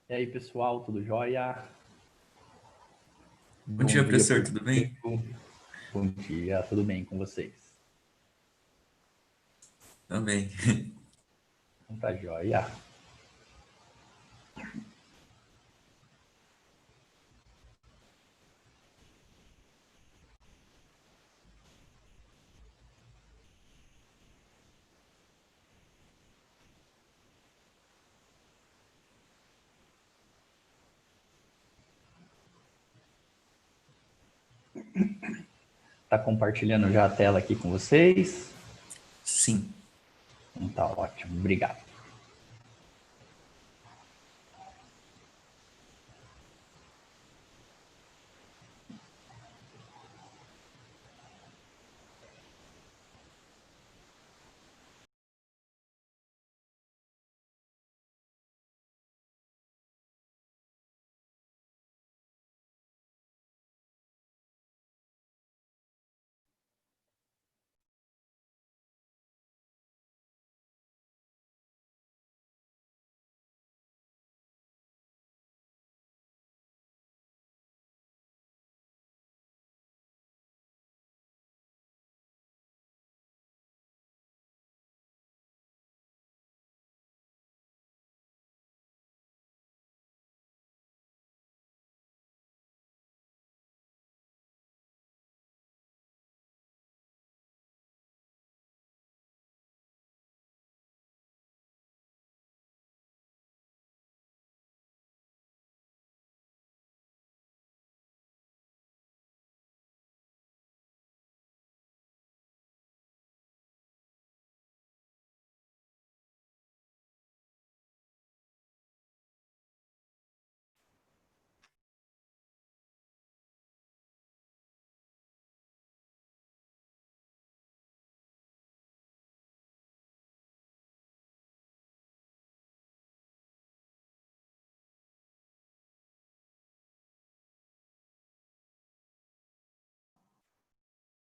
E aí, pessoal, tudo jóia? Bom Bom dia, dia, professor, tudo bem? público. Bom dia, tudo bem com vocês? Também. Então tá jóia. Tá compartilhando já a tela aqui com vocês? Sim. Então tá ótimo, obrigado.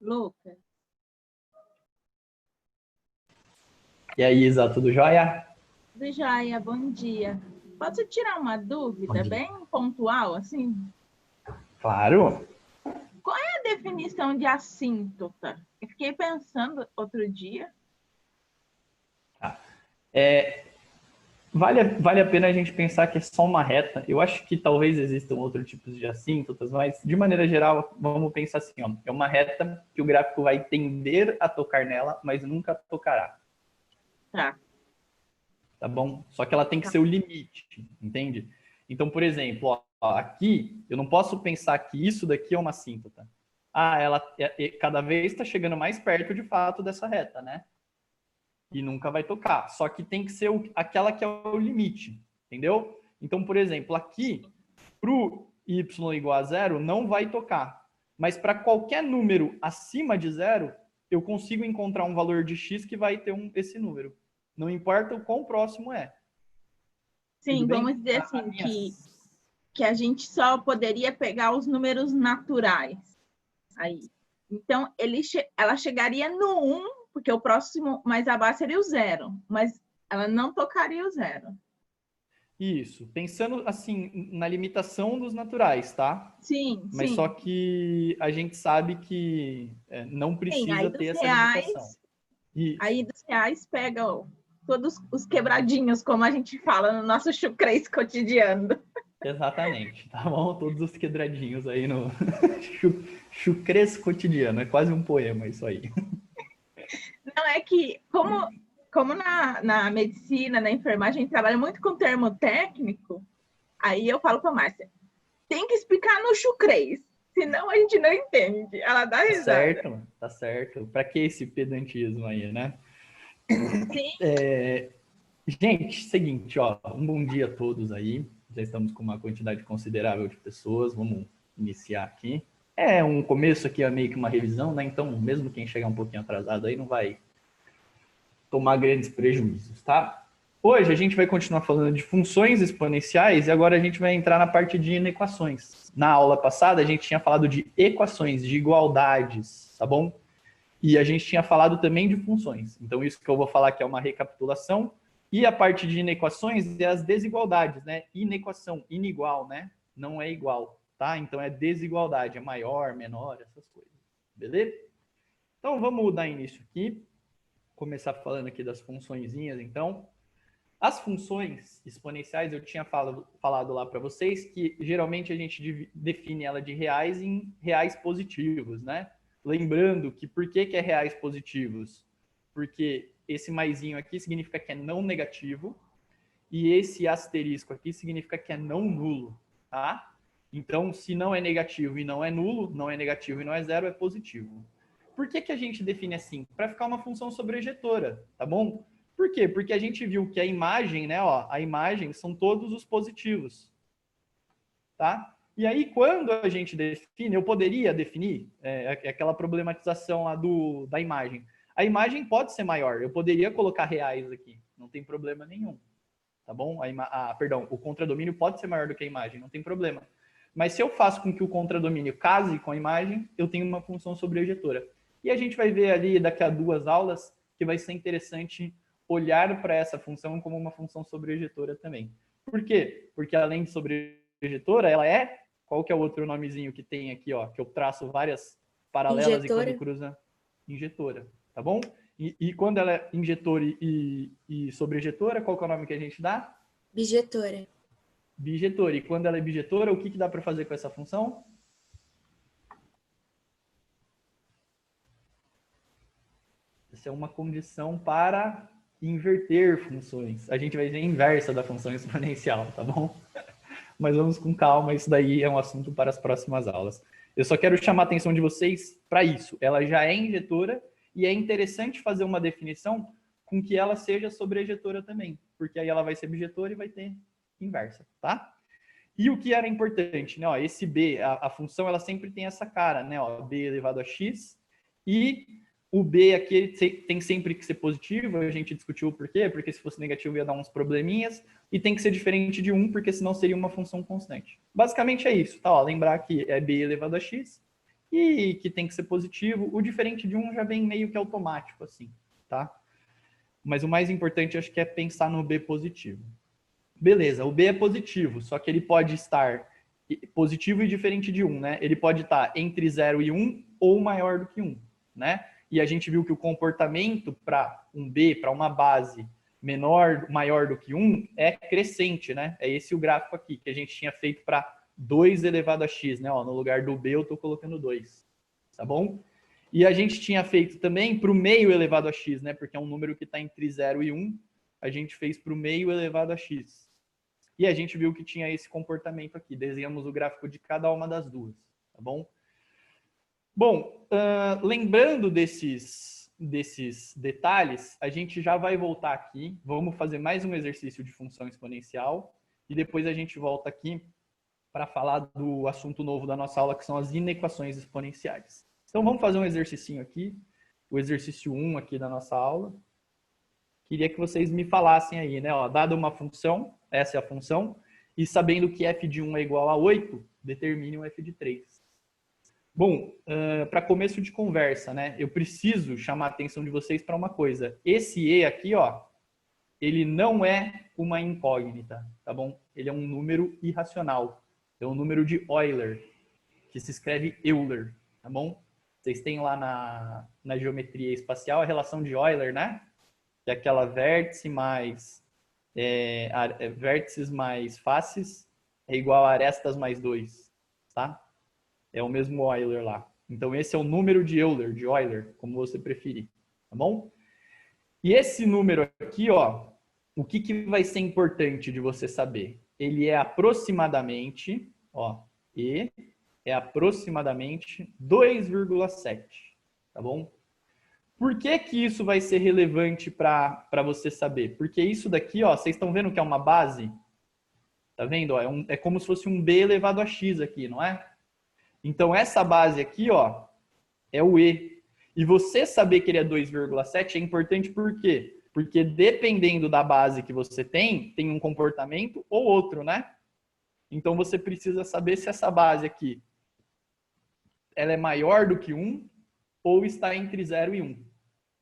Lucas. E aí, Isa, tudo jóia? Tudo jóia, bom dia. Posso tirar uma Bom dúvida dia. bem pontual, assim? Claro. Qual é a definição de assíntota? Eu fiquei pensando outro dia. Vale a pena a gente pensar que é só uma reta. Eu acho que talvez existam outros tipos de assíntotas, mas de maneira geral, vamos pensar assim, ó, é uma reta que o gráfico vai tender a tocar nela, mas nunca tocará. Tá. Tá bom? Só que ela tem que ser o limite, entende? Então, por exemplo, ó, aqui, eu não posso pensar que isso daqui é uma assíntota. Ah, ela cada vez está chegando mais perto, de fato, dessa reta, né? E nunca vai tocar. Só que tem que ser aquela que é o limite, entendeu? Então, por exemplo, aqui, para o y igual a zero, não vai tocar. Mas para qualquer número acima de zero, eu consigo encontrar um valor de x que vai ter esse número. Não importa o quão próximo é. Sim, Tudo bem? vamos dizer assim, que a gente só poderia pegar os números naturais. Aí. Então, ela chegaria no 1, porque o próximo mais abaixo seria o 0, mas ela não tocaria o 0. Isso. Pensando, assim, na limitação dos naturais, tá? Sim, Mas só sim. que a gente sabe que não Sim, precisa ter essa limitação. aí Isso. dos reais pega todos os quebradinhos, como a gente fala no nosso chucrês cotidiano. Exatamente, tá bom? Todos os quebradinhos aí no chucrês cotidiano. É quase um poema isso aí. Não é que, como na medicina, na enfermagem, a gente trabalha muito com termo técnico, aí eu falo para a Márcia, tem que explicar no chucrês, senão a gente não entende. Ela dá risada. Tá certo. Pra que esse pedantismo aí, né? Sim. Gente, seguinte, ó, um bom dia a todos aí. Já estamos com uma quantidade considerável de pessoas. Vamos iniciar aqui. É um começo aqui, é meio que uma revisão, né? Então, mesmo quem chegar um pouquinho atrasado aí não vai tomar grandes prejuízos, tá? Hoje a gente vai continuar falando de funções exponenciais e agora a gente vai entrar na parte de inequações. Na aula passada a gente tinha falado de equações, de igualdades, tá bom? E a gente tinha falado também de funções. Então isso que eu vou falar aqui é uma recapitulação E a parte de inequações é as desigualdades, né? Inequação, inigual, né? Não é igual, tá? Então é desigualdade, é maior, menor, essas coisas. Beleza? Então vamos dar início aqui. Começar falando aqui das funçõezinhas, então. As funções exponenciais, eu tinha falado lá para vocês que geralmente a gente define ela de reais em reais positivos, né? Lembrando que por que é reais positivos? Porque esse maisinho aqui significa que é não negativo e esse asterisco aqui significa que é não nulo, tá? Então, se não é negativo e não é nulo, não é negativo e não é zero, é positivo. Por que a gente define assim? Para ficar uma função sobrejetora, tá bom? Por quê? Porque a gente viu que a imagem, né, ó, a imagem são todos os positivos, tá? E aí, quando a gente define, eu poderia definir aquela problematização lá da imagem. A imagem pode ser maior, eu poderia colocar reais aqui, não tem problema nenhum, tá bom? Perdão, o contradomínio pode ser maior do que a imagem, não tem problema. Mas se eu faço com que o contradomínio case com a imagem, eu tenho uma função sobrejetora. E a gente vai ver ali daqui a 2 aulas que vai ser interessante olhar para essa função como uma função sobrejetora também. Por quê? Porque além de sobrejetora, ela é... Qual que é o outro nomezinho que tem aqui, ó? Que eu traço várias paralelas injetora. E quando cruza, injetora, tá bom? E quando ela é injetora e sobrejetora, qual que é o nome que a gente dá? Bijetora. Bijetora. E quando ela é bijetora, o que dá para fazer com essa função? Essa é uma condição para inverter funções. A gente vai ver a inversa da função exponencial, tá bom? Mas vamos com calma, isso daí é um assunto para as próximas aulas. Eu só quero chamar a atenção de vocês para isso. Ela já é injetora e é interessante fazer uma definição com que ela seja sobrejetora também, porque aí ela vai ser bijetora e vai ter inversa, tá? E o que era importante, né? Ó, esse b, a função, ela sempre tem essa cara, né? Ó, b elevado a x, e o b aqui tem sempre que ser positivo, a gente discutiu o porquê, porque se fosse negativo ia dar uns probleminhas, e tem que ser diferente de 1, porque senão seria uma função constante. Basicamente é isso, tá? Ó, lembrar que é b elevado a x, e que tem que ser positivo. O diferente de 1 já vem meio que automático, assim, tá? Mas o mais importante, acho que é pensar no b positivo. Beleza, o b é positivo, só que ele pode estar positivo e diferente de 1, né? Ele pode estar entre 0 e 1 ou maior do que 1, né? E a gente viu que o comportamento para um b, para uma base maior do que 1, é crescente, né? É esse o gráfico aqui, que a gente tinha feito para 2 elevado a x, né? Ó, no lugar do b eu estou colocando 2, tá bom? E a gente tinha feito também para o meio elevado a x, né? Porque é um número que está entre 0 e 1, a gente fez para o meio elevado a x. E a gente viu que tinha esse comportamento aqui. Desenhamos o gráfico de cada uma das duas, tá bom? Bom, lembrando desses detalhes, a gente já vai voltar aqui. Vamos fazer mais um exercício de função exponencial. E depois a gente volta aqui para falar do assunto novo da nossa aula, que são as inequações exponenciais. Então, vamos fazer um exercício aqui. O exercício 1 aqui da nossa aula. Queria que vocês me falassem aí, né? Ó, dada uma função, essa é a função, e sabendo que f de 1 é igual a 8, determine um f de 3. Bom, para começo de conversa, né? Eu preciso chamar a atenção de vocês para uma coisa. Esse e aqui, ó, ele não é uma incógnita, tá bom? Ele é um número irracional. É um número de Euler, que se escreve Euler, tá bom? Vocês têm lá na geometria espacial a relação de Euler, né? Que é aquela vértice mais vértices mais faces é igual a arestas mais 2, tá? É o mesmo Euler lá. Então esse é o número de Euler, como você preferir, tá bom? E esse número aqui, ó, o que vai ser importante de você saber? Ele é aproximadamente, ó, e é aproximadamente 2,7, tá bom? Por que isso vai ser relevante para você saber? Porque isso daqui, ó, vocês estão vendo que é uma base? Tá vendo? Ó, é como se fosse um b elevado a x aqui, não é? Então, essa base aqui, ó, é o e. E você saber que ele é 2,7 é importante por quê? Porque dependendo da base que você tem um comportamento ou outro, né? Então, você precisa saber se essa base aqui ela é maior do que 1 ou está entre 0 e 1,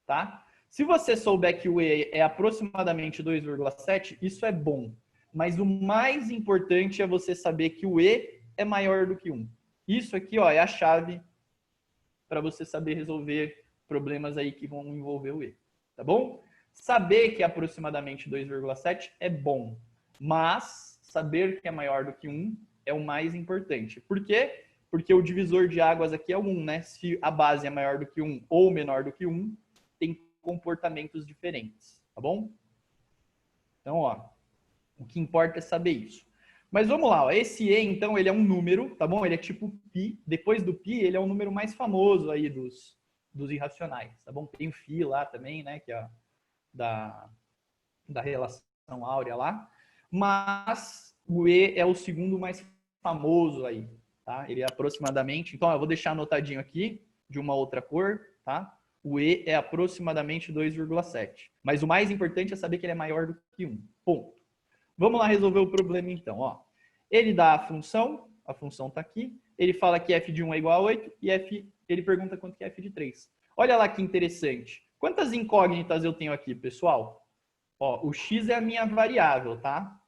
tá? Se você souber que o E é aproximadamente 2,7, isso é bom. Mas o mais importante é você saber que o E é maior do que 1. Isso aqui, ó, é a chave para você saber resolver problemas aí que vão envolver o E. Tá bom? Saber que é aproximadamente 2,7 é bom. Mas saber que é maior do que 1 é o mais importante. Por quê? Porque o divisor de águas aqui é 1, né? Se a base é maior do que 1 ou menor do que 1, tem comportamentos diferentes, tá bom? Então, ó, o que importa é saber isso. Mas vamos lá, ó, esse E, então, ele é um número, tá bom? Ele é tipo π. Depois do π, ele é o número mais famoso aí dos irracionais, tá bom? Tem o φ lá também, né? Que é da relação áurea lá. Mas o E é o segundo mais famoso aí, tá? Ele é aproximadamente... Então, ó, eu vou deixar anotadinho aqui, de uma outra cor, tá? O E é aproximadamente 2,7. Mas o mais importante é saber que ele é maior do que 1. Ponto. Vamos lá resolver o problema então. Ó. Ele dá a função está aqui, ele fala que f de 1 é igual a 8 e ele pergunta quanto que é f de 3. Olha lá que interessante. Quantas incógnitas eu tenho aqui, pessoal? Ó, o x é a minha variável, tá?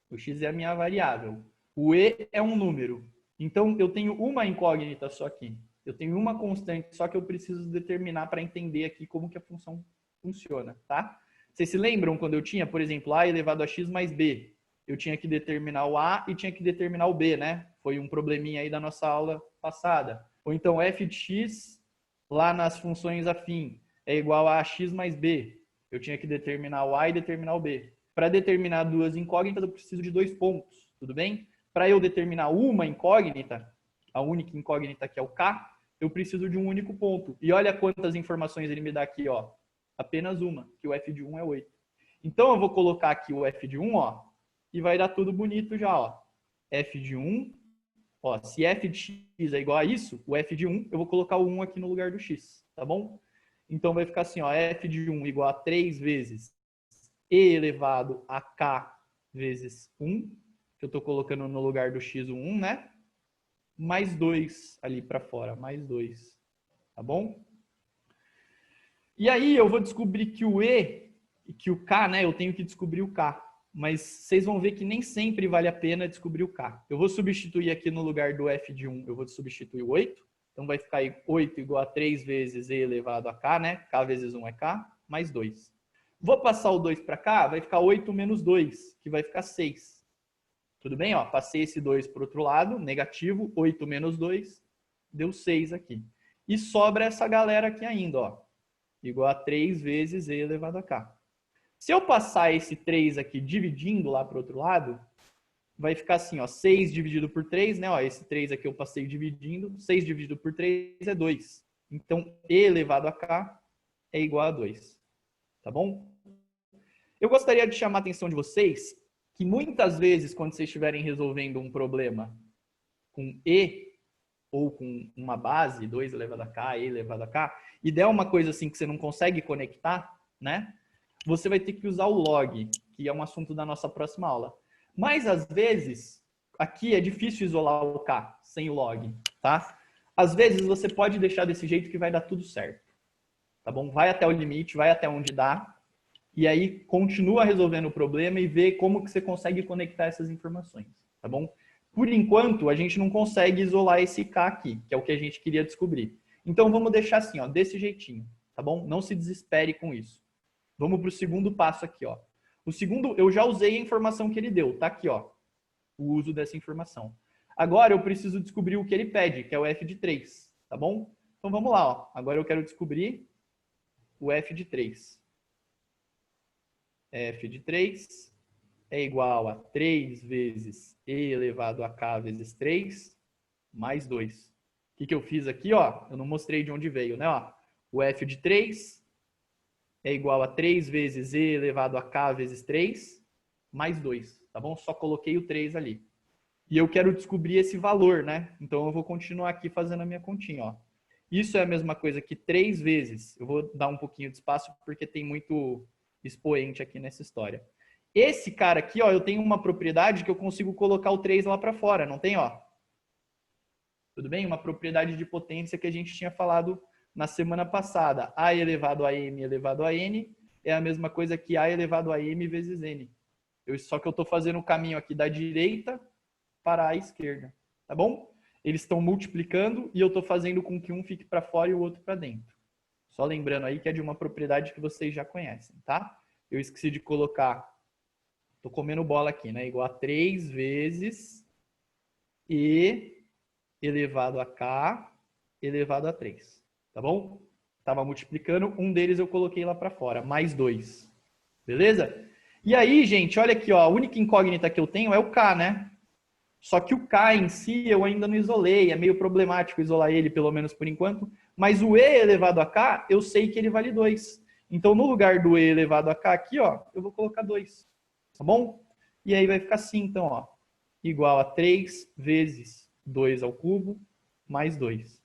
O x é a minha variável. O e é um número. Então, eu tenho uma incógnita só aqui. Eu tenho uma constante só que eu preciso determinar para entender aqui como que a função funciona, tá? Vocês se lembram quando eu tinha, por exemplo, a elevado a x mais b? Eu tinha que determinar o a e tinha que determinar o b, né? Foi um probleminha aí da nossa aula passada. Ou então f de x, lá nas funções afim, é igual a x mais b. Eu tinha que determinar o a e determinar o b. Para determinar duas incógnitas, eu preciso de 2 pontos, tudo bem? Para eu determinar uma incógnita, a única incógnita que é o k, eu preciso de um único ponto. E olha quantas informações ele me dá aqui, ó. Apenas uma, que o f de 1 é 8. Então, eu vou colocar aqui o f de 1, ó, e vai dar tudo bonito já, ó. F de 1, ó, se f de x é igual a isso, o f de 1, eu vou colocar o 1 aqui no lugar do x, tá bom? Então, vai ficar assim, ó, f de 1 igual a 3 vezes e elevado a k vezes 1, que eu estou colocando no lugar do x o 1, né? Mais 2 ali para fora, mais 2, tá bom? E aí eu vou descobrir que o E, que o K, né? Eu tenho que descobrir o K. Mas vocês vão ver que nem sempre vale a pena descobrir o K. Eu vou substituir aqui no lugar do F de 1, eu vou substituir o 8. Então vai ficar 8 igual a 3 vezes E elevado a K, né? K vezes 1 é K, mais 2. Vou passar o 2 para cá, vai ficar 8 menos 2, que vai ficar 6. Tudo bem? Ó, passei esse 2 para o outro lado, negativo, 8 menos 2, deu 6 aqui. E sobra essa galera aqui ainda, ó. Igual a 3 vezes E elevado a K. Se eu passar esse 3 aqui dividindo lá para o outro lado, vai ficar assim, ó, 6 dividido por 3, né? Ó, esse 3 aqui eu passei dividindo, 6 dividido por 3 é 2. Então, E elevado a K é igual a 2. Tá bom? Eu gostaria de chamar a atenção de vocês que muitas vezes, quando vocês estiverem resolvendo um problema com E, ou com uma base, 2 elevado a K, E elevado a K, e der uma coisa assim que você não consegue conectar, né? Você vai ter que usar o log, que é um assunto da nossa próxima aula. Mas, às vezes, aqui é difícil isolar o K sem o log, tá? Às vezes, você pode deixar desse jeito que vai dar tudo certo, tá bom? Vai até o limite, vai até onde dá, e aí continua resolvendo o problema e vê como que você consegue conectar essas informações, tá bom? Por enquanto, a gente não consegue isolar esse K aqui, que é o que a gente queria descobrir. Então, vamos deixar assim, ó, desse jeitinho, tá bom? Não se desespere com isso. Vamos para o segundo passo aqui, ó. O segundo, eu já usei a informação que ele deu, tá aqui, ó, o uso dessa informação. Agora, eu preciso descobrir o que ele pede, que é o f de 3, tá bom? Então, vamos lá, ó. Agora eu quero descobrir o f de 3. F de 3 é igual a 3 vezes E elevado a K vezes 3, mais 2. O que eu fiz aqui, ó? Eu não mostrei de onde veio, né? Ó, o F de 3 é igual a 3 vezes E elevado a K vezes 3, mais 2, tá bom? Só coloquei o 3 ali. E eu quero descobrir esse valor, né? Então, eu vou continuar aqui fazendo a minha continha, ó. Isso é a mesma coisa que 3 vezes. Eu vou dar um pouquinho de espaço, porque tem muito expoente aqui nessa história. Esse cara aqui, ó, eu tenho uma propriedade que eu consigo colocar o 3 lá para fora, não tem, ó? Tudo bem? Uma propriedade de potência que a gente tinha falado na semana passada, A elevado a M elevado a N é a mesma coisa que A elevado a M vezes N. Só que eu estou fazendo o caminho aqui da direita para a esquerda, tá bom? Eles estão multiplicando e eu estou fazendo com que um fique para fora e o outro para dentro. Só lembrando aí que é de uma propriedade que vocês já conhecem, tá? Eu esqueci de colocar, estou comendo bola aqui, né? Igual a 3 vezes E elevado a K elevado a 3, tá bom? Estava multiplicando, um deles eu coloquei lá para fora, mais 2, beleza? E aí, gente, olha aqui, ó, a única incógnita que eu tenho é o K, né? Só que o K em si eu ainda não isolei, é meio problemático isolar ele, pelo menos por enquanto, mas o E elevado a K, eu sei que ele vale 2. Então, no lugar do E elevado a K aqui, ó, eu vou colocar 2, tá bom? E aí vai ficar assim, então, ó, igual a 3 vezes 2 ao cubo, mais 2.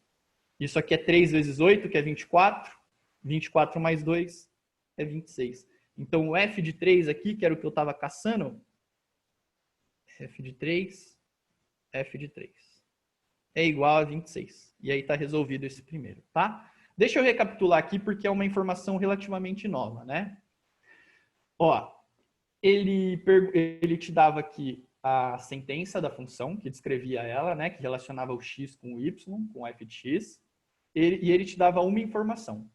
Isso aqui é 3 vezes 8, que é 24. 24 mais 2 é 26. Então, o f de 3 aqui, que era o que eu estava caçando, f de 3 é igual a 26. E aí está resolvido esse primeiro, tá? Deixa eu recapitular aqui, porque é uma informação relativamente nova, né? Ó, ele te dava aqui a sentença da função, que descrevia ela, né? Que relacionava o x com o y, com f de x. E ele te dava uma informação.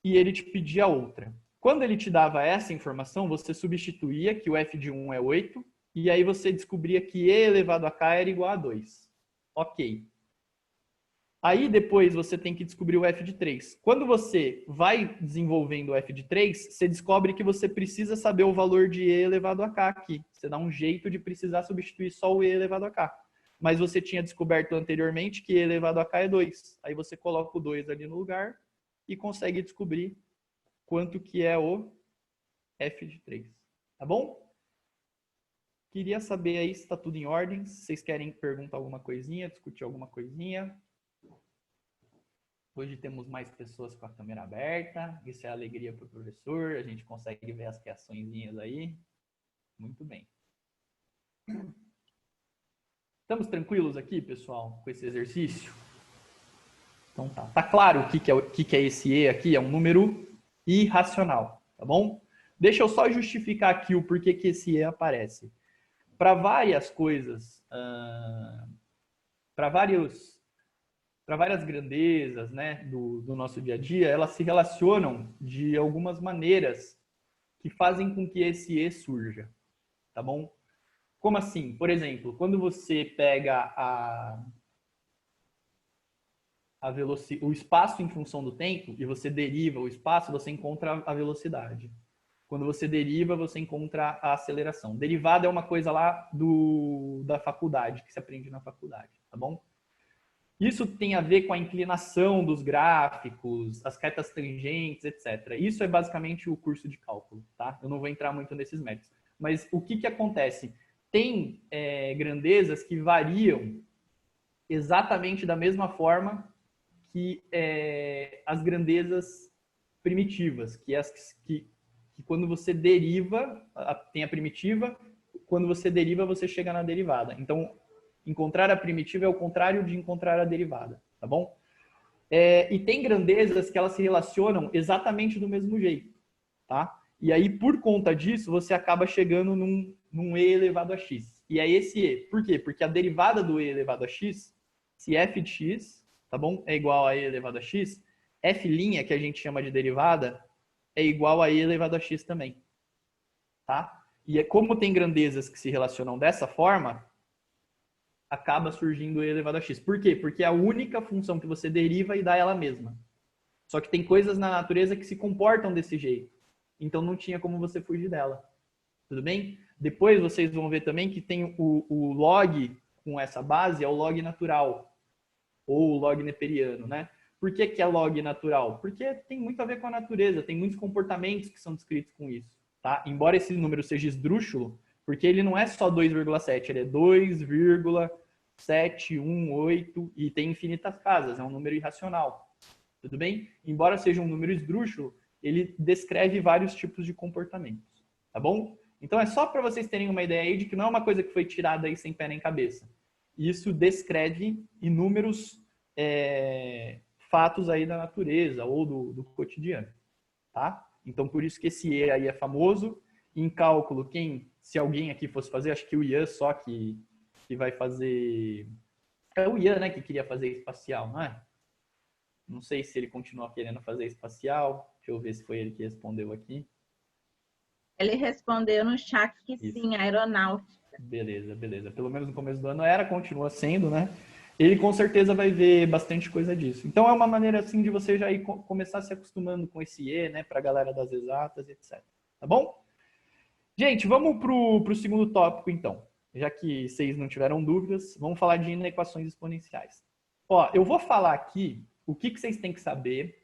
E ele te pedia outra. Quando ele te dava essa informação, você substituía que o f de 1 é 8, e aí você descobria que e elevado a k era igual a 2. Ok. Aí depois você tem que descobrir o f de 3. Quando você vai desenvolvendo o f de 3, você descobre que você precisa saber o valor de e elevado a k aqui. Você dá um jeito de precisar substituir só o e elevado a k. Mas você tinha descoberto anteriormente que e elevado a k é 2. Aí você coloca o 2 ali no lugar e consegue descobrir quanto que é o f de 3. Tá bom? Queria saber aí se está tudo em ordem. Se vocês querem perguntar alguma coisinha, discutir alguma coisinha. Hoje temos mais pessoas com a câmera aberta. Isso é alegria para o professor. A gente consegue ver as reaçõezinhas aí. Muito bem. Estamos tranquilos aqui, pessoal, com esse exercício? Então tá. Tá claro o que é esse E aqui? É um número irracional, tá bom? Deixa eu só justificar aqui o porquê que esse E aparece. Para várias coisas, para várias grandezas, né, do nosso dia a dia, elas se relacionam de algumas maneiras que fazem com que esse E surja, tá bom? Como assim? Por exemplo, quando você pega o espaço em função do tempo e você deriva o espaço, você encontra a velocidade. Quando você deriva, você encontra a aceleração. Derivada é uma coisa lá da faculdade, que se aprende na faculdade, tá bom? Isso tem a ver com a inclinação dos gráficos, as retas tangentes, etc. Isso é basicamente o curso de cálculo, tá? Eu não vou entrar muito nesses métodos. Mas o que acontece? Tem grandezas que variam exatamente da mesma forma que as grandezas primitivas, que quando você deriva, tem a primitiva, quando você deriva, você chega na derivada. Então, encontrar a primitiva é o contrário de encontrar a derivada, tá bom? E tem grandezas que elas se relacionam exatamente do mesmo jeito, tá? E aí, por conta disso, você acaba chegando num e elevado a x. E é esse e. Por quê? Porque a derivada do e elevado a x, se f de x, tá bom? É igual a e elevado a x, f', que a gente chama de derivada, é igual a e elevado a x também, tá? E como tem grandezas que se relacionam dessa forma, acaba surgindo e elevado a x. Por quê? Porque é a única função que você deriva e dá ela mesma. Só que tem coisas na natureza que se comportam desse jeito. Então não tinha como você fugir dela. Tudo bem? Depois vocês vão ver também que tem o log com essa base, é o log natural. Ou o log neperiano, né? Por que é log natural? Porque tem muito a ver com a natureza, tem muitos comportamentos que são descritos com isso, tá? Embora esse número seja esdrúxulo, porque ele não é só 2,7, ele é 2,718 e tem infinitas casas, é um número irracional, tudo bem? Embora seja um número esdrúxulo, ele descreve vários tipos de comportamentos, tá bom? Então é só para vocês terem uma ideia aí de que não é uma coisa que foi tirada aí sem pé nem cabeça. Isso descreve inúmeros fatos aí da natureza ou do cotidiano, tá? Então, por isso que esse E aí é famoso. Em cálculo, se alguém aqui fosse fazer, acho que o Ian só que vai fazer... É o Ian, né, que queria fazer espacial, não é? Não sei se ele continua querendo fazer espacial. Deixa eu ver se foi ele que respondeu aqui. Ele respondeu no chat que Isso. sim, aeronáutica. Beleza, beleza. Pelo menos no começo do ano era, continua sendo, né? Ele com certeza vai ver bastante coisa disso. Então é uma maneira assim de você já ir começar se acostumando com esse E, né, para a galera das exatas, etc. Tá bom? Gente, vamos pro segundo tópico então. Já que vocês não tiveram dúvidas, vamos falar de inequações exponenciais. Ó, eu vou falar aqui o que vocês têm que saber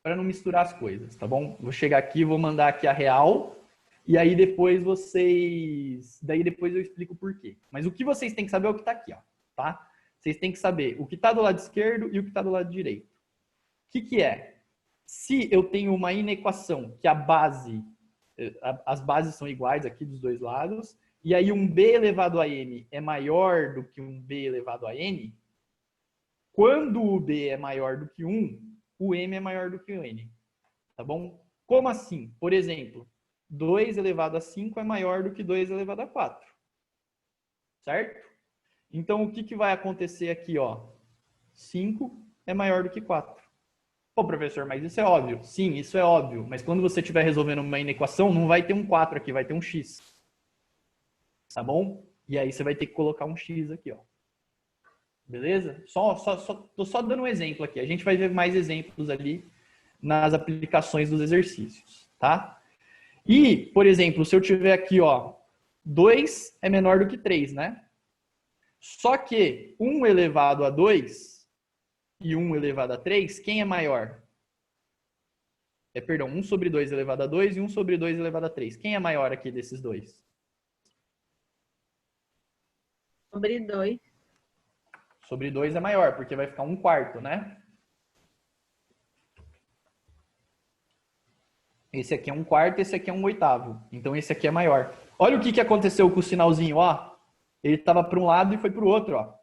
para não misturar as coisas, tá bom? Vou chegar aqui, vou mandar aqui a real e aí depois depois eu explico o porquê. Mas o que vocês têm que saber é o que está aqui, ó, tá? Vocês têm que saber o que está do lado esquerdo e o que está do lado direito. O que é? Se eu tenho uma inequação que as bases são iguais aqui dos dois lados, e aí um b elevado a n é maior do que um b elevado a n, quando o b é maior do que 1, o m é maior do que o n. Tá bom? Como assim? Por exemplo, 2 elevado a 5 é maior do que 2 elevado a 4. Certo? Então, o que vai acontecer aqui, ó? 5 é maior do que 4. Pô, professor, mas isso é óbvio. Sim, isso é óbvio. Mas quando você estiver resolvendo uma inequação, não vai ter um 4 aqui, vai ter um x. Tá bom? E aí você vai ter que colocar um x aqui, ó. Beleza? Tô só dando um exemplo aqui. A gente vai ver mais exemplos ali nas aplicações dos exercícios, tá? E, por exemplo, se eu tiver aqui, ó, 2 é menor do que 3, né? Só que 1 elevado a 2 e 1 elevado a 3, quem é maior? Perdão, 1 sobre 2 elevado a 2 e 1 sobre 2 elevado a 3. Quem é maior aqui desses dois? Sobre 2. Sobre 2 é maior, porque vai ficar 1/4, né? Esse aqui é 1/4, esse aqui é 1/8. Então esse aqui é maior. Olha o que aconteceu com o sinalzinho, ó. Ele estava para um lado e foi para o outro, ó.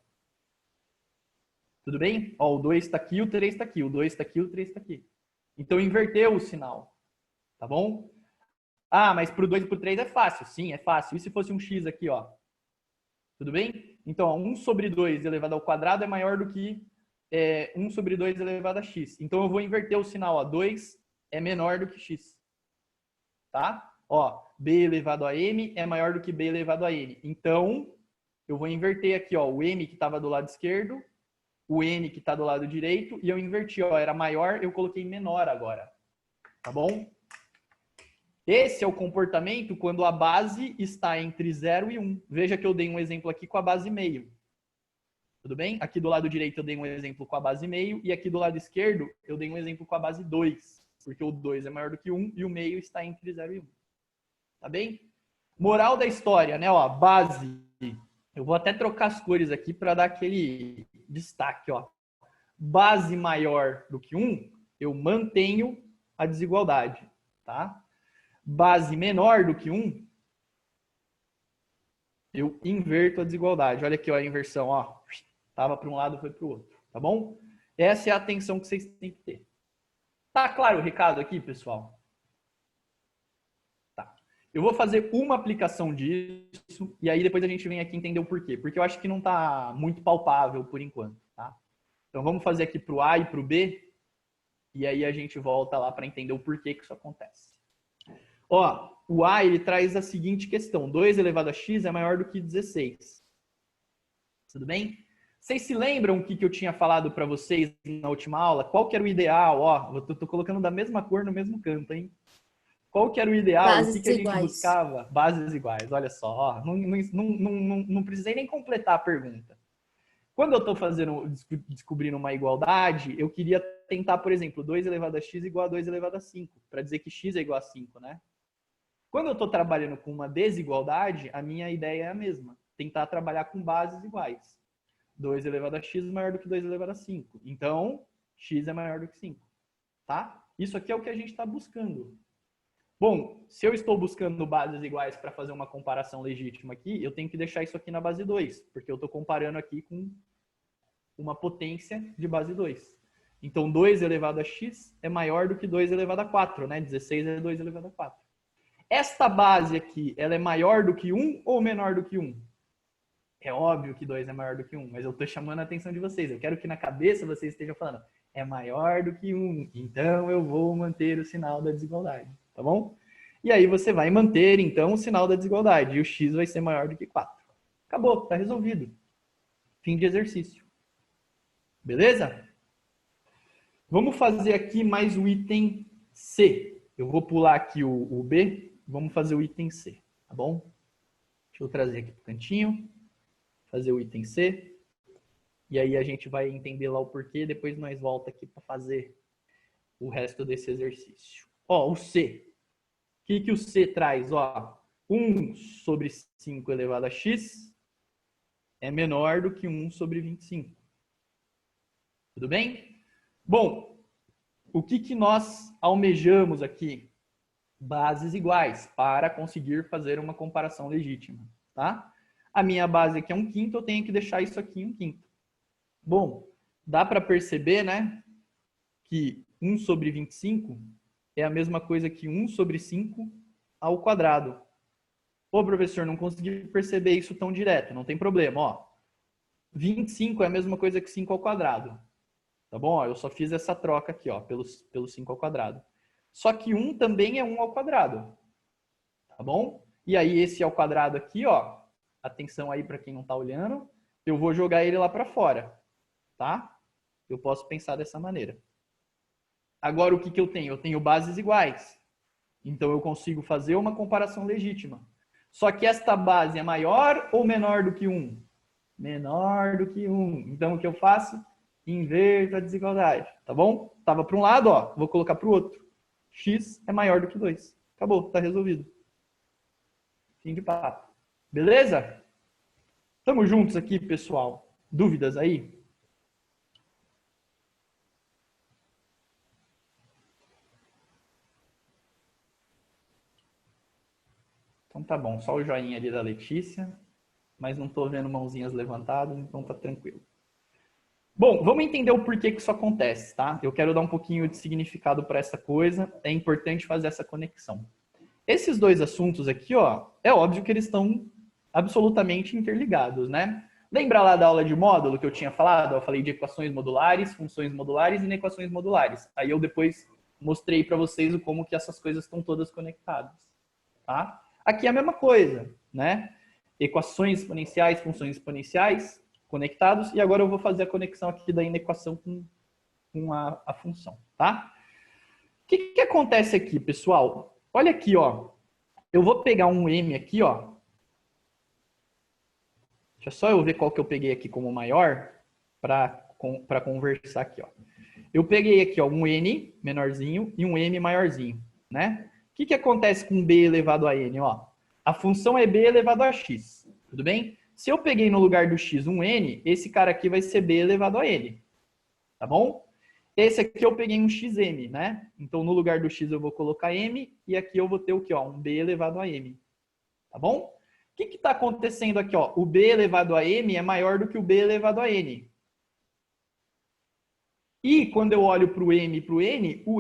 Tudo bem? Ó, o 2 está aqui, o 3 está aqui. O 2 está aqui, o 3 está aqui. Então inverteu o sinal. Tá bom? Ah, mas para o 2 e para o 3 é fácil. Sim, é fácil. E se fosse um x aqui, ó? Tudo bem? Então, ó, 1 sobre 2 elevado ao quadrado é maior do que 1 sobre 2 elevado a x. Então eu vou inverter o sinal, ó. 2 é menor do que x. Tá? Ó, b elevado a m é maior do que b elevado a n. Então, eu vou inverter aqui, ó, o m que estava do lado esquerdo, o n que está do lado direito, e eu inverti, ó, era maior, eu coloquei menor agora. Tá bom? Esse é o comportamento quando a base está entre 0 e 1. Veja que eu dei um exemplo aqui com a base meio. Tudo bem? Aqui do lado direito eu dei um exemplo com a base meio, e aqui do lado esquerdo eu dei um exemplo com a base 2. Porque o 2 é maior do que 1 e o meio está entre 0 e 1. Tá bem? Moral da história, né? Ó, base. Eu vou até trocar as cores aqui para dar aquele destaque, ó. Base maior do que 1, eu mantenho a desigualdade, tá? Base menor do que 1, eu inverto a desigualdade. Olha aqui, ó, a inversão, ó. Tava para um lado, foi para o outro, tá bom? Essa é a atenção que vocês têm que ter. Tá claro o recado aqui, pessoal? Tá. Eu vou fazer uma aplicação disso e aí depois a gente vem aqui entender o porquê. Porque eu acho que não tá muito palpável por enquanto, tá? Então vamos fazer aqui para o A e para o B e aí a gente volta lá para entender o porquê que isso acontece. Ó, o A ele traz a seguinte questão: 2 elevado a x é maior do que 16. Tudo bem? Vocês se lembram o que eu tinha falado para vocês na última aula? Qual que era o ideal? Ó, eu tô colocando da mesma cor no mesmo canto, hein? Qual que era o ideal? Bases o que a gente iguais. buscava? Bases iguais. Olha só, ó, não precisei nem completar a pergunta. Quando eu estou descobrindo uma igualdade, eu queria tentar, por exemplo, 2 elevado a x igual a 2 elevado a 5, para dizer que x é igual a 5, né? Quando eu estou trabalhando com uma desigualdade, a minha ideia é a mesma. Tentar trabalhar com bases iguais. 2 elevado a x é maior do que 2 elevado a 5. Então, x é maior do que 5. Tá? Isso aqui é o que a gente está buscando. Bom, se eu estou buscando bases iguais para fazer uma comparação legítima aqui, eu tenho que deixar isso aqui na base 2, porque eu estou comparando aqui com uma potência de base 2. Então, 2 elevado a x é maior do que 2 elevado a 4, né? 16 é 2 elevado a 4. Esta base aqui, ela é maior do que 1 ou menor do que 1? É óbvio que 2 é maior do que 1, mas eu estou chamando a atenção de vocês. Eu quero que na cabeça vocês estejam falando, é maior do que 1, então eu vou manter o sinal da desigualdade, tá bom? E aí você vai manter, então, o sinal da desigualdade, e o x vai ser maior do que 4. Acabou, tá resolvido. Fim de exercício. Beleza? Vamos fazer aqui mais o item C. Eu vou pular aqui o B, vamos fazer o item C, tá bom? Deixa eu trazer aqui para o cantinho, fazer o item C, e aí a gente vai entender lá o porquê, depois nós volta aqui para fazer o resto desse exercício. Ó, o C. O que o C traz? Ó, 1 sobre 5 elevado a x é menor do que 1 sobre 25. Tudo bem? Bom, o que nós almejamos aqui? Bases iguais, para conseguir fazer uma comparação legítima, tá? A minha base aqui é 1/5, eu tenho que deixar isso aqui em 1/5. Bom, dá para perceber, né, que 1 sobre 25 é a mesma coisa que 1 sobre 5 ao quadrado. Ô, professor, não consegui perceber isso tão direto, não tem problema, ó. 25 é a mesma coisa que 5 ao quadrado. Tá bom? Ó, eu só fiz essa troca aqui, ó, pelo 5 ao quadrado. Só que 1 também é 1 ao quadrado. Tá bom? E aí esse ao quadrado aqui, ó, atenção aí para quem não tá olhando, eu vou jogar ele lá para fora, tá? Eu posso pensar dessa maneira. Agora o que eu tenho? Eu tenho bases iguais. Então eu consigo fazer uma comparação legítima. Só que esta base é maior ou menor do que 1? Menor do que 1. Então o que eu faço? Inverto a desigualdade, tá bom? Tava para um lado, ó, vou colocar para o outro. X é maior do que 2. Acabou, tá resolvido. Fim de papo. Beleza? Tamo juntos aqui, pessoal. Dúvidas aí? Então tá bom, só o joinha ali da Letícia, mas não tô vendo mãozinhas levantadas, então tá tranquilo. Bom, vamos entender o porquê que isso acontece, tá? Eu quero dar um pouquinho de significado para essa coisa, é importante fazer essa conexão. Esses dois assuntos aqui, ó, é óbvio que eles estão absolutamente interligados, né? Lembra lá da aula de módulo que eu tinha falado? Eu falei de equações modulares, funções modulares e inequações modulares. Aí eu depois mostrei para vocês como que essas coisas estão todas conectadas, tá? Aqui é a mesma coisa, né? Equações exponenciais, funções exponenciais, conectados, e agora eu vou fazer a conexão aqui da inequação com a função, tá? O que acontece aqui, pessoal? Olha aqui, ó. Eu vou pegar um m aqui, ó. Deixa só eu ver qual que eu peguei aqui como maior para conversar aqui, ó. Eu peguei aqui, ó, um n menorzinho e um m maiorzinho, né? O que acontece com b elevado a n, ó? A função é b elevado a x, tudo bem? Se eu peguei no lugar do x um n, esse cara aqui vai ser b elevado a n, tá bom? Esse aqui eu peguei um xm, né? Então no lugar do x eu vou colocar m e aqui eu vou ter o que, ó? Um b elevado a m, tá bom? O que está acontecendo aqui, ó? O b elevado a m é maior do que o b elevado a n. E quando eu olho para o m e para o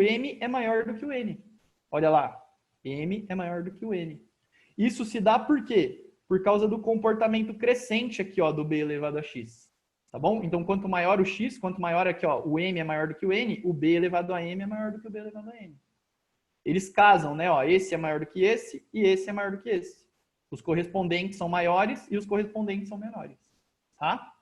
m é maior do que o n. Olha lá, m é maior do que o n. Isso se dá por quê? Por causa do comportamento crescente aqui, ó, do b elevado a x. Tá bom? Então, quanto maior o x, quanto maior aqui, ó, o m é maior do que o n, o b elevado a m é maior do que o b elevado a n. Eles casam, né? Ó, esse é maior do que esse e esse é maior do que esse. Os correspondentes são maiores e os correspondentes são menores. Tá?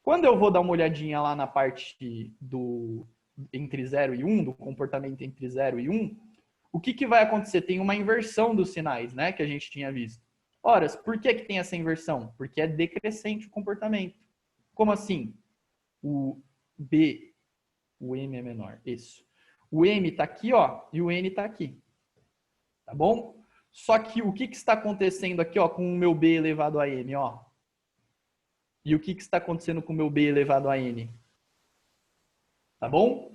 Quando eu vou dar uma olhadinha lá na parte do entre 0 e 1, do comportamento entre 0 e 1, o que vai acontecer? Tem uma inversão dos sinais, né? Que a gente tinha visto. Ora, por que tem essa inversão? Porque é decrescente o comportamento. Como assim? O B, o M é menor. Isso. O M está aqui, ó, e o N está aqui. Tá bom? Só que o que está acontecendo aqui, ó, com o meu B elevado a M, ó? E o que está acontecendo com o meu B elevado a N? Tá bom?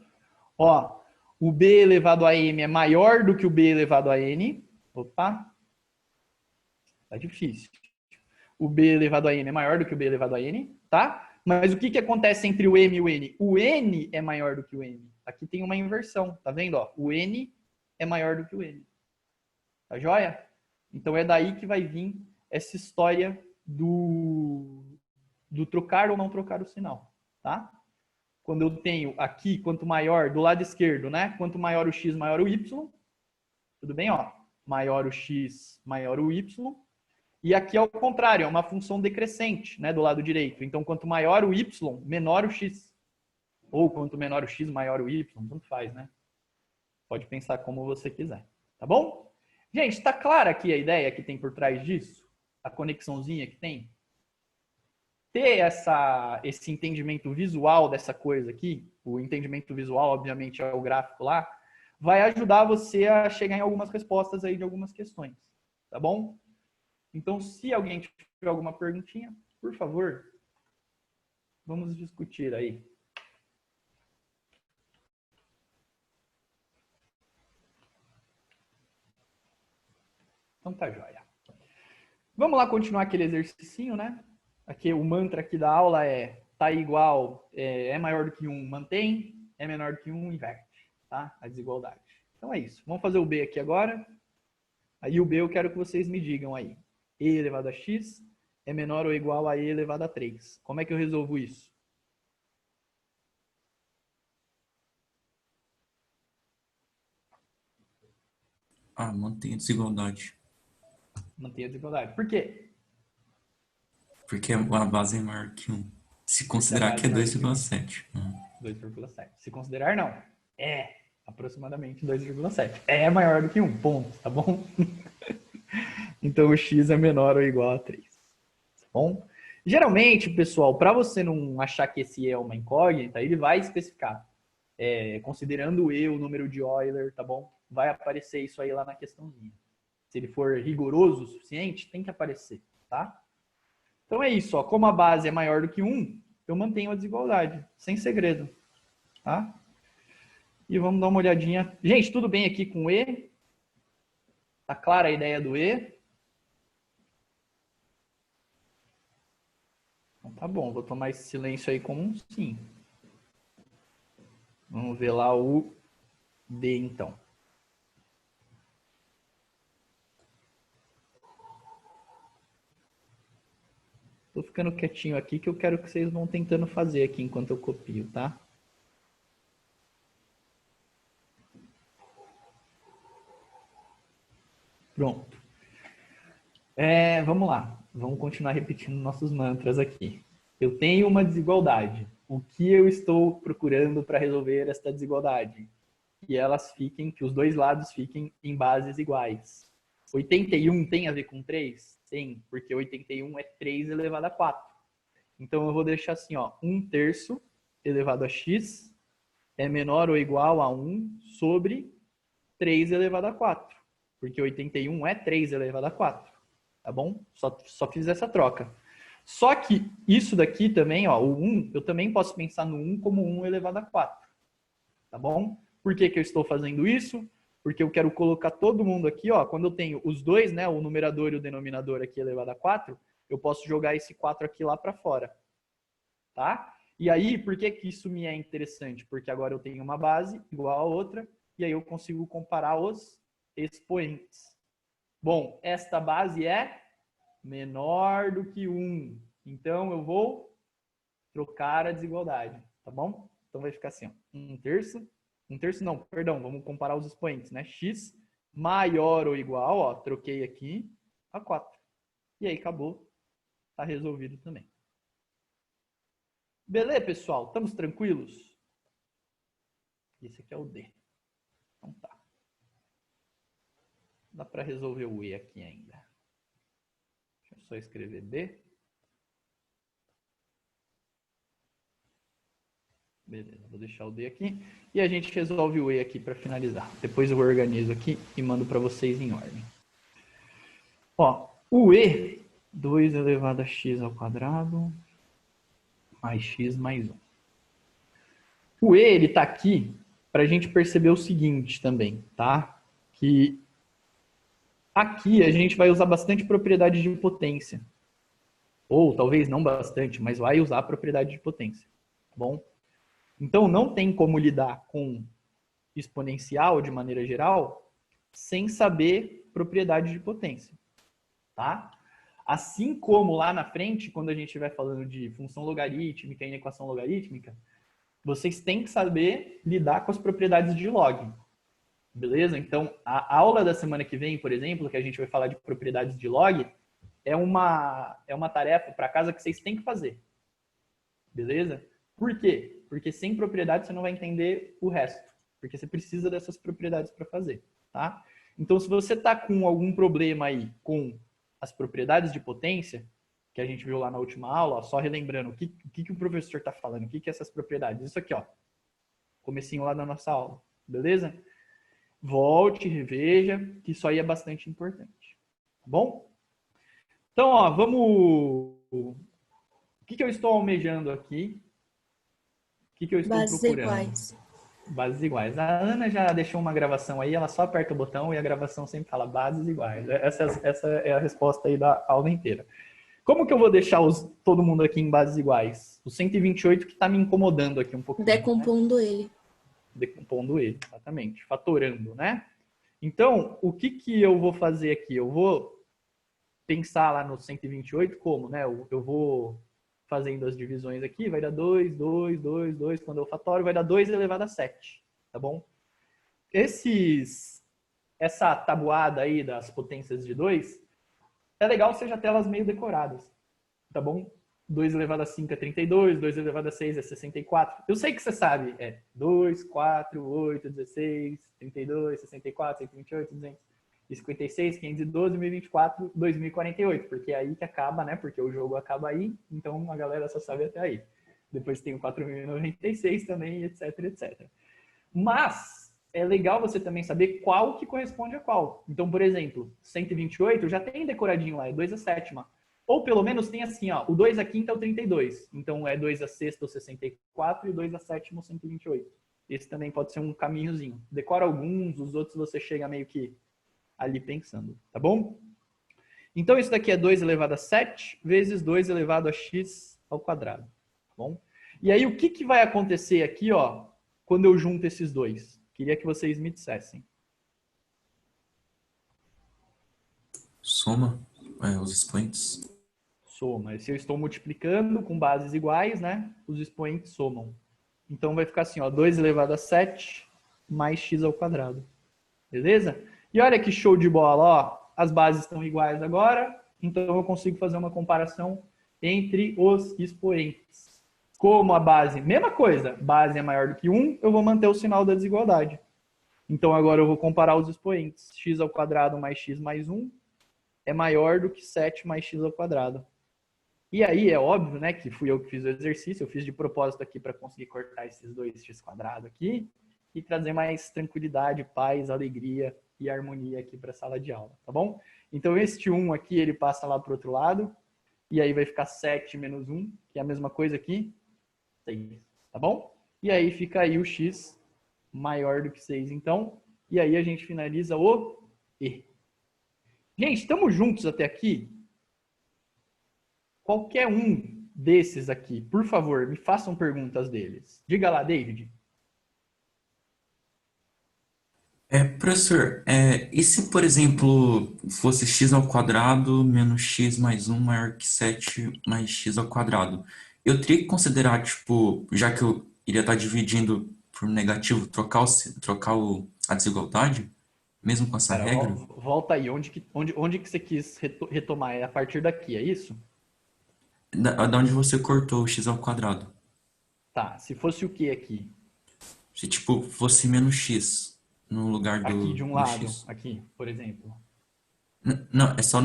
Ó, o B elevado a M é maior do que o B elevado a N. Opa. Tá difícil. O B elevado a M é maior do que o B elevado a N, tá? Mas o que, que acontece entre o M e o N? O N é maior do que o M. Aqui tem uma inversão, tá vendo? Ó, o N é maior do que o M. Tá joia? Então é daí que vai vir essa história do trocar ou não trocar o sinal, tá? Quando eu tenho aqui, quanto maior, do lado esquerdo, né? Quanto maior o x, maior o y. Tudo bem, ó? Maior o x, maior o y. E aqui é o contrário, é uma função decrescente, né? Do lado direito. Então, quanto maior o y, menor o x. Ou quanto menor o x, maior o y. Tanto faz, né? Pode pensar como você quiser. Tá bom? Gente, tá clara aqui a ideia que tem por trás disso? A conexãozinha que tem? Ter esse entendimento visual dessa coisa aqui, o entendimento visual, obviamente, é o gráfico lá, vai ajudar você a chegar em algumas respostas aí de algumas questões, tá bom? Então, se alguém tiver alguma perguntinha, por favor, vamos discutir aí. Então tá joia. Vamos lá continuar aquele exercício, né? Aqui o mantra aqui da aula é tá igual, é maior do que 1, mantém, é menor do que 1, inverte, tá? A desigualdade. Então é isso. Vamos fazer o B aqui agora. Aí o B eu quero que vocês me digam aí. E elevado a x é menor ou igual a e elevado a 3. Como é que eu resolvo isso? Ah, mantém a desigualdade. Mantém a desigualdade. Por quê? Porque a base é maior que 1. Se considerar que é 2,7. 2,7. Se considerar, não. É aproximadamente 2,7. É maior do que 1, ponto, tá bom? Então o x é menor ou igual a 3. Tá bom? Geralmente, pessoal, para você não achar que esse E é uma incógnita, ele vai especificar. Considerando o E, o número de Euler, tá bom? Vai aparecer isso aí lá na questãozinha. Se ele for rigoroso o suficiente, tem que aparecer, tá? Então é isso, ó. Como a base é maior do que 1, eu mantenho a desigualdade, sem segredo, tá? E vamos dar uma olhadinha. Gente, tudo bem aqui com o E? Tá clara a ideia do E? Então tá bom, vou tomar esse silêncio aí como um sim. Vamos ver lá o D, então. Tô ficando quietinho aqui que eu quero que vocês vão tentando fazer aqui enquanto eu copio, tá? Pronto. Vamos lá. Vamos continuar repetindo nossos mantras aqui. Eu tenho uma desigualdade. O que eu estou procurando para resolver esta desigualdade? Que os dois lados fiquem em bases iguais. 81 tem a ver com 3? Tem, porque 81 é 3 elevado a 4. Então eu vou deixar assim, ó, 1/3 elevado a x é menor ou igual a 1 sobre 3 elevado a 4. Porque 81 é 3 elevado a 4. Tá bom? Só fiz essa troca. Só que isso daqui também, ó, o 1, eu também posso pensar no 1 como 1 elevado a 4. Tá bom? Por que que eu estou fazendo isso? Porque eu quero colocar todo mundo aqui, ó, quando eu tenho os dois, né, o numerador e o denominador aqui elevado a 4, eu posso jogar esse 4 aqui lá para fora. Tá? E aí, por que que isso me é interessante? Porque agora eu tenho uma base igual a outra, e aí eu consigo comparar os expoentes. Bom, esta base é menor do que 1. Então, eu vou trocar a desigualdade, tá bom? Então, vai ficar assim, ó, 1/3 não, perdão, vamos comparar os expoentes, né? X maior ou igual, ó, troquei aqui, a 4. E aí, acabou, tá resolvido também. Beleza, pessoal? Estamos tranquilos? Esse aqui é o D. Então tá. Dá para resolver o E aqui ainda. Deixa eu só escrever D. Beleza, vou deixar o D aqui. E a gente resolve o E aqui para finalizar. Depois eu organizo aqui e mando para vocês em ordem. Ó, o E, 2 elevado a x ao quadrado, mais x mais 1. O E, ele tá aqui para a gente perceber o seguinte também, tá? Que aqui a gente vai usar bastante propriedade de potência. Ou talvez não bastante, mas vai usar a propriedade de potência, tá bom? Então, não tem como lidar com exponencial de maneira geral sem saber propriedade de potência, tá? Assim como lá na frente, quando a gente estiver falando de função logarítmica e inequação logarítmica, vocês têm que saber lidar com as propriedades de log, beleza? Então, a aula da semana que vem, por exemplo, que a gente vai falar de propriedades de log, é uma tarefa para casa que vocês têm que fazer, beleza? Por quê? Porque sem propriedade você não vai entender o resto, porque você precisa dessas propriedades para fazer, tá? Então, se você está com algum problema aí com as propriedades de potência, que a gente viu lá na última aula, ó, só relembrando o que o professor está falando, o que é essas propriedades. Isso aqui, ó, comecinho lá da nossa aula, beleza? Volte, reveja, que isso aí é bastante importante, tá bom? Então, ó, vamos... O que eu estou almejando aqui? O que eu estou Bases procurando? iguais. Bases iguais. A Ana já deixou uma gravação aí, ela só aperta o botão e a gravação sempre fala bases iguais. Essa é a resposta aí da aula inteira. Como que eu vou deixar todo mundo aqui em bases iguais? O 128 que está me incomodando aqui um pouquinho. Decompondo ele. Né? Decompondo ele, exatamente. Fatorando, né? Então, o que eu vou fazer aqui? Eu vou pensar lá no 128 como, né? Eu vou fazendo as divisões aqui, vai dar 2, 2, 2, 2. Quando eu fatório, vai dar 2 elevado a 7, tá bom? Essa tabuada aí das potências de 2, é legal você já ter elas meio decoradas, tá bom? 2 elevado a 5 é 32, 2 elevado a 6 é 64. Eu sei que você sabe, é 2, 4, 8, 16, 32, 64, 128, 256, 512, 1024, 2048, porque é aí que acaba, né? Porque o jogo acaba aí, então a galera só sabe até aí. Depois tem o 4096 também, etc, etc. Mas é legal você também saber qual que corresponde a qual. Então, por exemplo, 128 já tem decoradinho lá, é 2 a sétima. Ou pelo menos tem assim, ó, o 2 a quinta é o 32. Então é 2 a sexta o 64 e 2 a sétima o 128. Esse também pode ser um caminhozinho. Decora alguns, os outros você chega meio que ali pensando, tá bom? Então isso daqui é 2 elevado a 7 vezes 2 elevado a x ao quadrado, tá bom? E aí o que vai acontecer aqui, ó, quando eu junto esses dois? Queria que vocês me dissessem. Soma os expoentes. Soma. Se eu estou multiplicando com bases iguais, né? Os expoentes somam. Então vai ficar assim, ó, 2 elevado a 7 mais x ao quadrado. Beleza? E olha que show de bola, ó. As bases estão iguais agora, então eu consigo fazer uma comparação entre os expoentes. Como a base, mesma coisa, base é maior do que 1, eu vou manter o sinal da desigualdade. Então agora eu vou comparar os expoentes. X ao quadrado mais x mais 1 é maior do que 7 mais x ao quadrado. E aí é óbvio, né, que fui eu que fiz o exercício, eu fiz de propósito aqui para conseguir cortar esses dois x quadrado aqui e trazer mais tranquilidade, paz, alegria e harmonia aqui para a sala de aula, tá bom? Então este 1 aqui, ele passa lá para o outro lado, e aí vai ficar 7 menos 1, que é a mesma coisa aqui, 6, tá bom? E aí fica aí o x maior do que 6, então, e aí a gente finaliza o E. Gente, estamos juntos até aqui? Qualquer um desses aqui, por favor, me façam perguntas deles. Diga lá, David. Professor, e se, por exemplo, fosse x ao quadrado menos x mais 1 maior que 7 mais x ao quadrado? Eu teria que considerar, tipo, já que eu iria estar dividindo por negativo, trocar a desigualdade, mesmo com essa Pera, regra? volta aí, onde que você quis retomar? É a partir daqui, é isso? Da onde você cortou o x ao quadrado. Tá, se fosse o que aqui? Se, tipo, fosse menos x no lugar Aqui de um do lado, x. aqui, por exemplo. Não, é só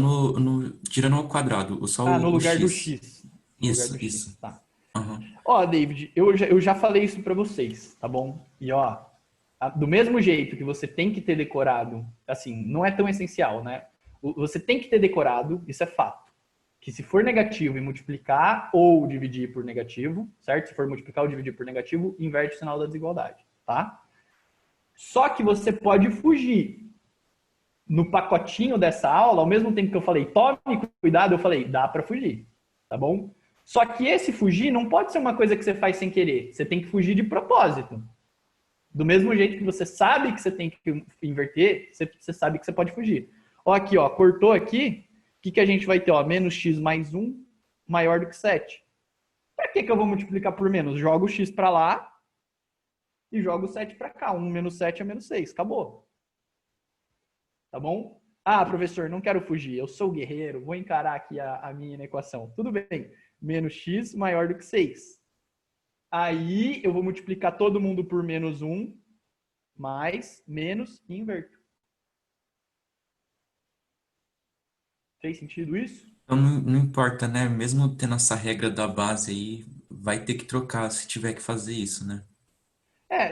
tirando ao quadrado, só Ah, no o lugar do x. x. No lugar do x, Isso. tá. Aham. Ó, David, eu já falei isso pra vocês, tá bom? E ó, do mesmo jeito que você tem que ter decorado, assim, não é tão essencial, né? Você tem que ter decorado, isso é fato. Que se for negativo e multiplicar ou dividir por negativo, certo? Se for multiplicar ou dividir por negativo, inverte o sinal da desigualdade, tá? Só que você pode fugir. No pacotinho dessa aula, ao mesmo tempo que eu falei, tome cuidado, eu falei, dá para fugir, tá bom? Só que esse fugir não pode ser uma coisa que você faz sem querer. Você tem que fugir de propósito. Do mesmo jeito que você sabe que você tem que inverter, você sabe que você pode fugir. Ó, aqui, ó, cortou aqui, o que a gente vai ter? Ó, menos x mais 1 maior do que 7. Para que eu vou multiplicar por menos? Jogo o x para lá e jogo o 7 para cá. 1 menos 7 é menos 6. Acabou. Tá bom? Ah, professor, não quero fugir. Eu sou guerreiro. Vou encarar aqui a minha equação. Tudo bem. Menos x maior do que 6. Aí eu vou multiplicar todo mundo por menos 1, mais, menos e inverto. Fez sentido isso? Então não importa, né? Mesmo tendo essa regra da base aí, vai ter que trocar se tiver que fazer isso, né?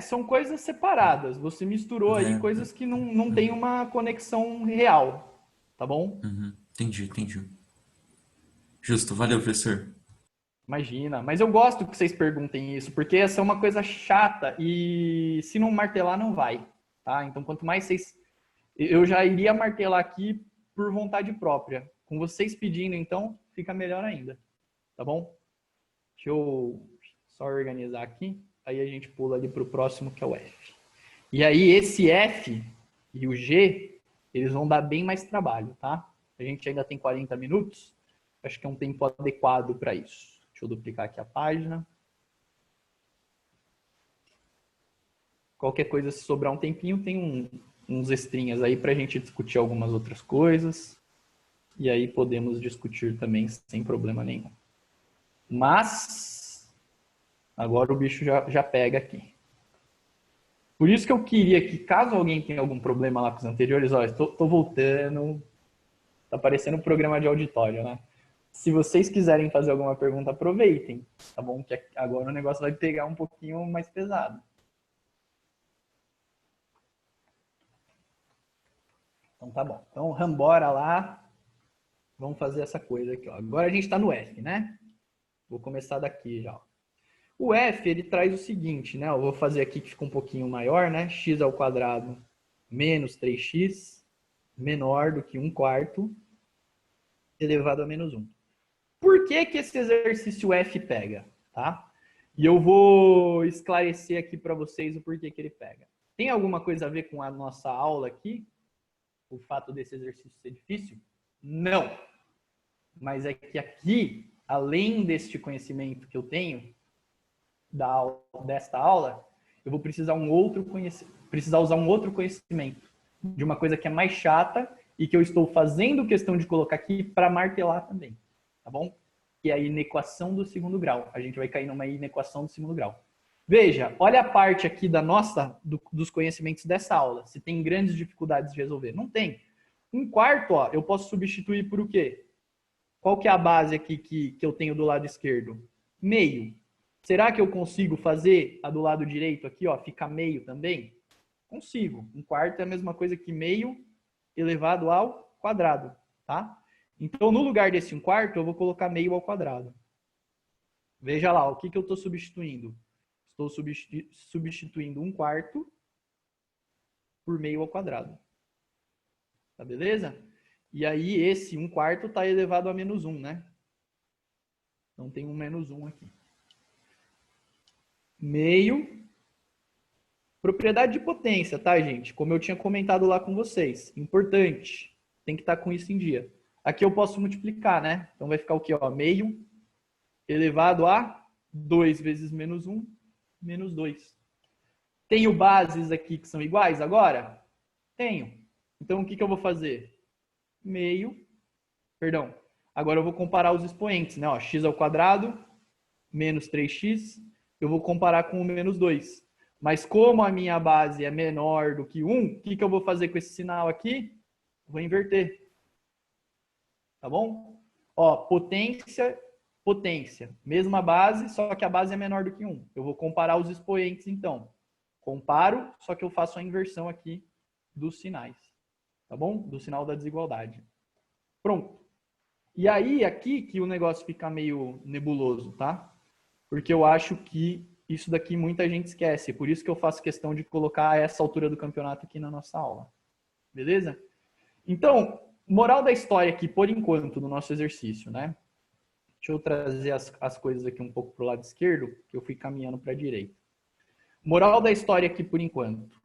São coisas separadas. Você misturou aí É, coisas que não tem uma conexão real. Tá bom? entendi, entendi. Justo, valeu, professor. Imagina. Mas eu gosto que vocês perguntem isso, porque essa é uma coisa chata e se não martelar, não vai. Tá? Então, quanto mais vocês... Eu já iria martelar aqui por vontade própria. Com vocês pedindo, então, fica melhor ainda. Tá bom? Deixa eu só organizar aqui. Aí a gente pula ali para o próximo, que é o F. E aí, esse F e o G, eles vão dar bem mais trabalho, tá? A gente ainda tem 40 minutos. Acho que é um tempo adequado para isso. Deixa eu duplicar aqui a página. Qualquer coisa, se sobrar um tempinho, tem uns extrinhas aí para a gente discutir algumas outras coisas. E aí podemos discutir também sem problema nenhum. Mas, agora o bicho já pega aqui. Por isso que eu queria que, caso alguém tenha algum problema lá com os anteriores, ó, estou voltando, tá parecendo um programa de auditório, né? Se vocês quiserem fazer alguma pergunta, aproveitem, tá bom? Que agora o negócio vai pegar um pouquinho mais pesado. Então tá bom. Então, vambora lá. Vamos fazer essa coisa aqui, ó. Agora a gente está no F, né? Vou começar daqui já, ó. O F, ele traz o seguinte, né? Eu vou fazer aqui que fica um pouquinho maior, né? X ao quadrado menos 3x menor do que 1/4 elevado a menos 1. Por que que esse exercício F pega, tá? E eu vou esclarecer aqui para vocês o porquê que ele pega. Tem alguma coisa a ver com a nossa aula aqui? O fato desse exercício ser difícil? Não. Mas é que aqui, além deste conhecimento que eu tenho, desta aula, eu vou precisar usar um outro conhecimento de uma coisa que é mais chata e que eu estou fazendo questão de colocar aqui para martelar também, tá bom? Que é a inequação do segundo grau. A gente vai cair numa inequação do segundo grau. Veja, olha a parte aqui dos conhecimentos dessa aula. Se tem grandes dificuldades de resolver. Não tem. 1/4, ó, eu posso substituir por o quê? Qual que é a base aqui que eu tenho do lado esquerdo? Meio. Será que eu consigo fazer a do lado direito aqui, ó, fica meio também? Consigo. 1/4 é a mesma coisa que meio elevado ao quadrado, tá? Então, no lugar desse 1/4, eu vou colocar meio ao quadrado. Veja lá, o que eu estou substituindo? Estou substituindo 1/4 por meio ao quadrado. Tá beleza? E aí, esse 1/4 está elevado a menos 1, né? Então, tem um menos 1 aqui. Meio. Propriedade de potência, tá, gente? Como eu tinha comentado lá com vocês. Importante. Tem que estar com isso em dia. Aqui eu posso multiplicar, né? Então, vai ficar o quê? Ó, meio elevado a 2 vezes menos 1, menos 2. Tenho bases aqui que são iguais agora? Tenho. Então, o que eu vou fazer? Agora eu vou comparar os expoentes, né? Ó, x ao quadrado menos 3x, eu vou comparar com o menos 2. Mas como a minha base é menor do que 1, o que eu vou fazer com esse sinal aqui? Vou inverter. Tá bom? Ó, potência, potência. Mesma base, só que a base é menor do que 1. Eu vou comparar os expoentes, então. Comparo, só que eu faço a inversão aqui dos sinais. Tá bom? Do sinal da desigualdade. Pronto. E aí, aqui que o negócio fica meio nebuloso, tá? Porque eu acho que isso daqui muita gente esquece. Por isso que eu faço questão de colocar essa altura do campeonato aqui na nossa aula. Beleza? Então, moral da história aqui, por enquanto, no nosso exercício, né? Deixa eu trazer as coisas aqui um pouco para o lado esquerdo, que eu fui caminhando para a direita. Moral da história aqui por enquanto.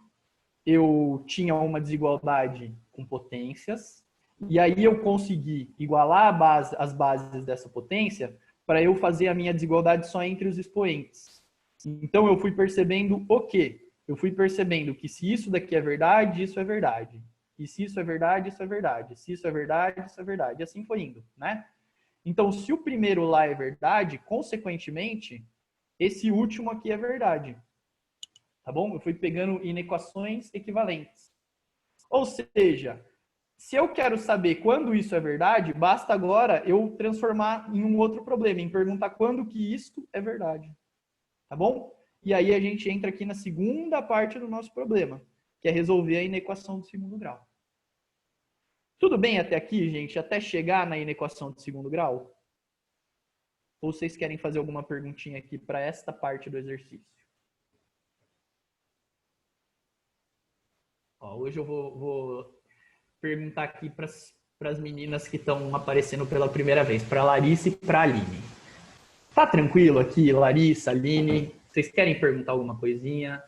Eu tinha uma desigualdade com potências, e aí eu consegui igualar as bases dessa potência para eu fazer a minha desigualdade só entre os expoentes. Então eu fui percebendo o quê? Eu fui percebendo que se isso daqui é verdade, isso é verdade. E se isso é verdade, isso é verdade. Se isso é verdade, isso é verdade. E assim foi indo, né? Então, se o primeiro lá é verdade, consequentemente, esse último aqui é verdade. Tá bom? Eu fui pegando inequações equivalentes. Ou seja, se eu quero saber quando isso é verdade, basta agora eu transformar em um outro problema, em perguntar quando que isto é verdade. Tá bom? E aí a gente entra aqui na segunda parte do nosso problema, que é resolver a inequação de segundo grau. Tudo bem até aqui, gente? Até chegar na inequação de segundo grau? Ou vocês querem fazer alguma perguntinha aqui para esta parte do exercício? Ó, hoje eu vou perguntar aqui para as meninas que estão aparecendo pela primeira vez, para a Larissa e para a Aline. Tá tranquilo aqui, Larissa, Aline? Vocês querem perguntar alguma coisinha?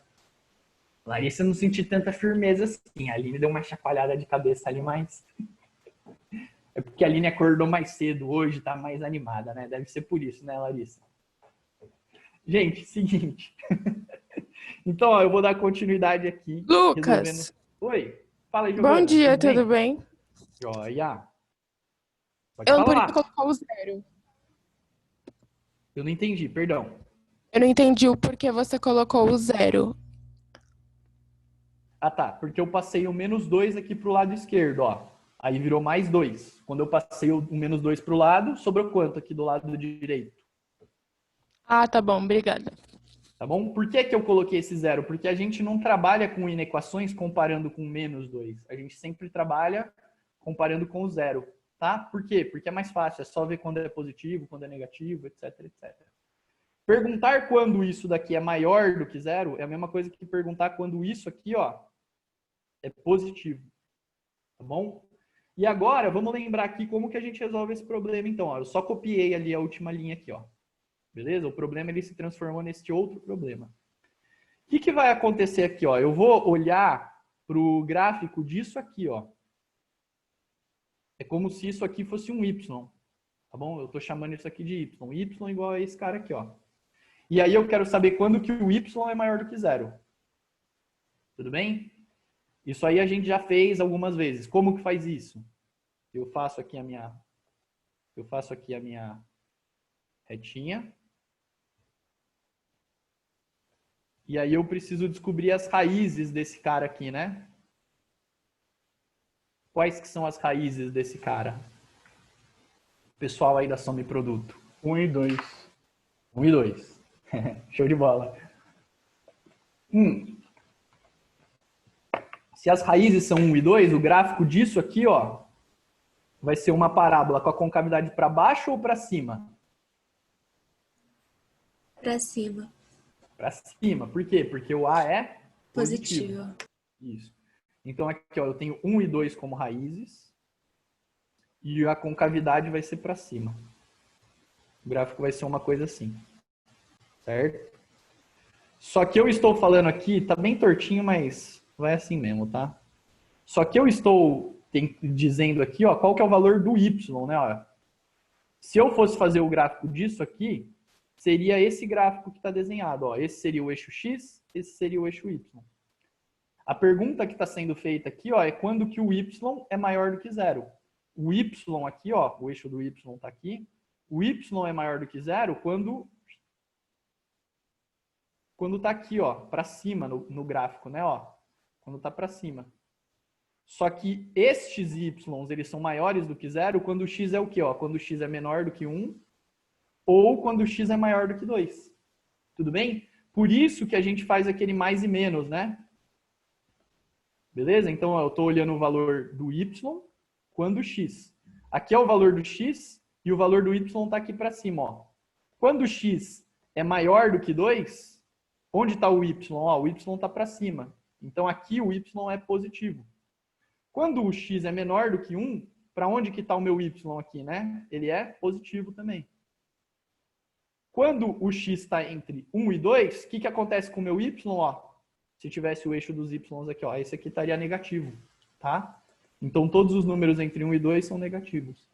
Larissa, eu não senti tanta firmeza assim. A Aline deu uma chacoalhada de cabeça ali, mas... É porque a Aline acordou mais cedo hoje, tá mais animada, né? Deve ser por isso, né, Larissa? Gente, seguinte. Então, ó, eu vou dar continuidade aqui. Lucas! Oi, fala aí, Giovana. Bom dia, tudo bem? Joia. Pode Eu não falar. podia colocar o zero. Eu não entendi, perdão. Eu não entendi o porquê você colocou o zero. Ah, tá. Porque eu passei o -2 aqui pro lado esquerdo, ó. Aí virou mais 2. Quando eu passei o -2 pro lado, sobrou quanto aqui do lado direito? Ah, tá bom, obrigada. Tá bom? Por que eu coloquei esse zero? Porque a gente não trabalha com inequações comparando com -2. A gente sempre trabalha comparando com o zero, tá? Por quê? Porque é mais fácil, é só ver quando é positivo, quando é negativo, etc, etc. Perguntar quando isso daqui é maior do que zero é a mesma coisa que perguntar quando isso aqui, ó, é positivo. Tá bom? E agora, vamos lembrar aqui como que a gente resolve esse problema, então. Ó, eu só copiei ali a última linha aqui, ó. Beleza? O problema ele se transformou nesse outro problema. O que vai acontecer aqui, ó? Eu vou olhar para o gráfico disso aqui, ó. É como se isso aqui fosse um y, tá bom? Eu estou chamando isso aqui de y. Y igual a esse cara aqui, ó. E aí eu quero saber quando que o y é maior do que zero. Tudo bem? Isso aí a gente já fez algumas vezes. Como que faz isso? Eu faço aqui a minha retinha. E aí eu preciso descobrir as raízes desse cara aqui, né? Quais que são as raízes desse cara? Pessoal aí da soma e produto. 1 e 2. 1 e 2. Show de bola. Se as raízes são 1 e 2, o gráfico disso aqui, ó, vai ser uma parábola com a concavidade para baixo ou para cima? Para cima. Para cima. Por quê? Porque o A é Positivo. Isso. Então aqui, ó, eu tenho 1 e 2 como raízes e a concavidade vai ser para cima. O gráfico vai ser uma coisa assim. Certo? Só que eu estou falando aqui, tá bem tortinho, mas vai assim mesmo, tá? Só que eu estou dizendo aqui, ó, qual que é o valor do y, né? Ó, se eu fosse fazer o gráfico disso aqui, seria esse gráfico que está desenhado. Ó. Esse seria o eixo x, esse seria o eixo y. A pergunta que está sendo feita aqui, ó, é quando que o y é maior do que zero. O y aqui, ó, o eixo do y está aqui. O y é maior do que zero quando está aqui, ó, para cima no gráfico, né? Ó, quando está para cima. Só que estes y, eles são maiores do que zero quando o x é o quê? Ó? Quando o x é menor do que 1 ou quando o x é maior do que 2. Tudo bem? Por isso que a gente faz aquele mais e menos, né? Beleza? Então, ó, eu estou olhando o valor do y quando o x. Aqui é o valor do x e o valor do y está aqui para cima. Ó. Quando o x é maior do que 2, onde está o y? Ó, o y está para cima. Então, aqui o y é positivo. Quando o x é menor do que 1, para onde que está o meu y aqui, né? Ele é positivo também. Quando o x está entre 1 e 2, o que acontece com o meu y? Ó, se tivesse o eixo dos y aqui, ó, esse aqui estaria negativo, tá? Então, todos os números entre 1 e 2 são negativos.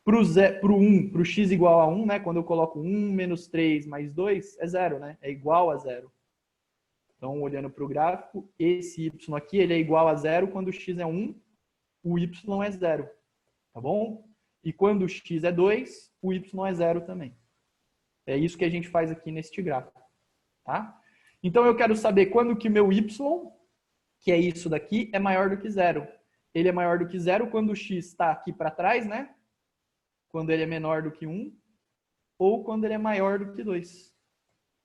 Para o x igual a 1, né? Quando eu coloco 1 menos 3 mais 2, é 0, né? É igual a 0. Então, olhando para o gráfico, esse y aqui ele é igual a 0 quando o x é 1, o y é 0. Tá bom? E quando o x é 2, o y é 0 também. É isso que a gente faz aqui neste gráfico. Tá? Então, eu quero saber quando que o meu y, que é isso daqui, é maior do que 0. Ele é maior do que 0 quando o x está aqui para trás, né? Quando ele é menor do que 1, ou quando ele é maior do que 2.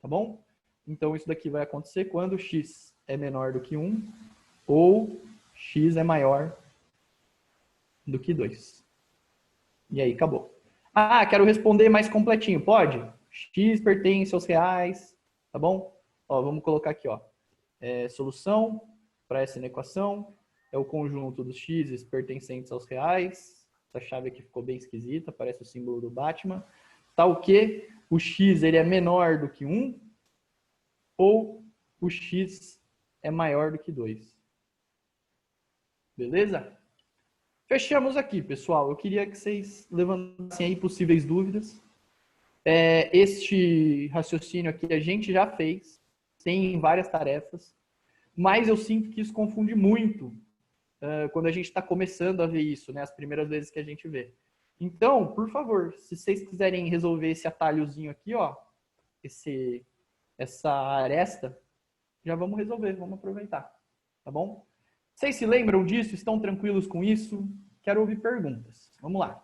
Tá bom? Então, isso daqui vai acontecer quando x é menor do que 1, ou x é maior do que 2. E aí, acabou. Ah, quero responder mais completinho. Pode? X pertence aos reais. Tá bom? Ó, vamos colocar aqui, ó. Solução para essa equação é o conjunto dos x's pertencentes aos reais. Essa chave aqui ficou bem esquisita, parece o símbolo do Batman. Tal que o x ele é menor do que 1 ou o x é maior do que 2. Beleza? Fechamos aqui, pessoal. Eu queria que vocês levantassem aí possíveis dúvidas. Este raciocínio aqui a gente já fez, tem várias tarefas, mas eu sinto que isso confunde muito quando a gente está começando a ver isso, né? As primeiras vezes que a gente vê. Então, por favor, se vocês quiserem resolver esse atalhozinho aqui, ó, essa aresta, já vamos resolver, vamos aproveitar, tá bom? Vocês se lembram disso? Estão tranquilos com isso? Quero ouvir perguntas. Vamos lá.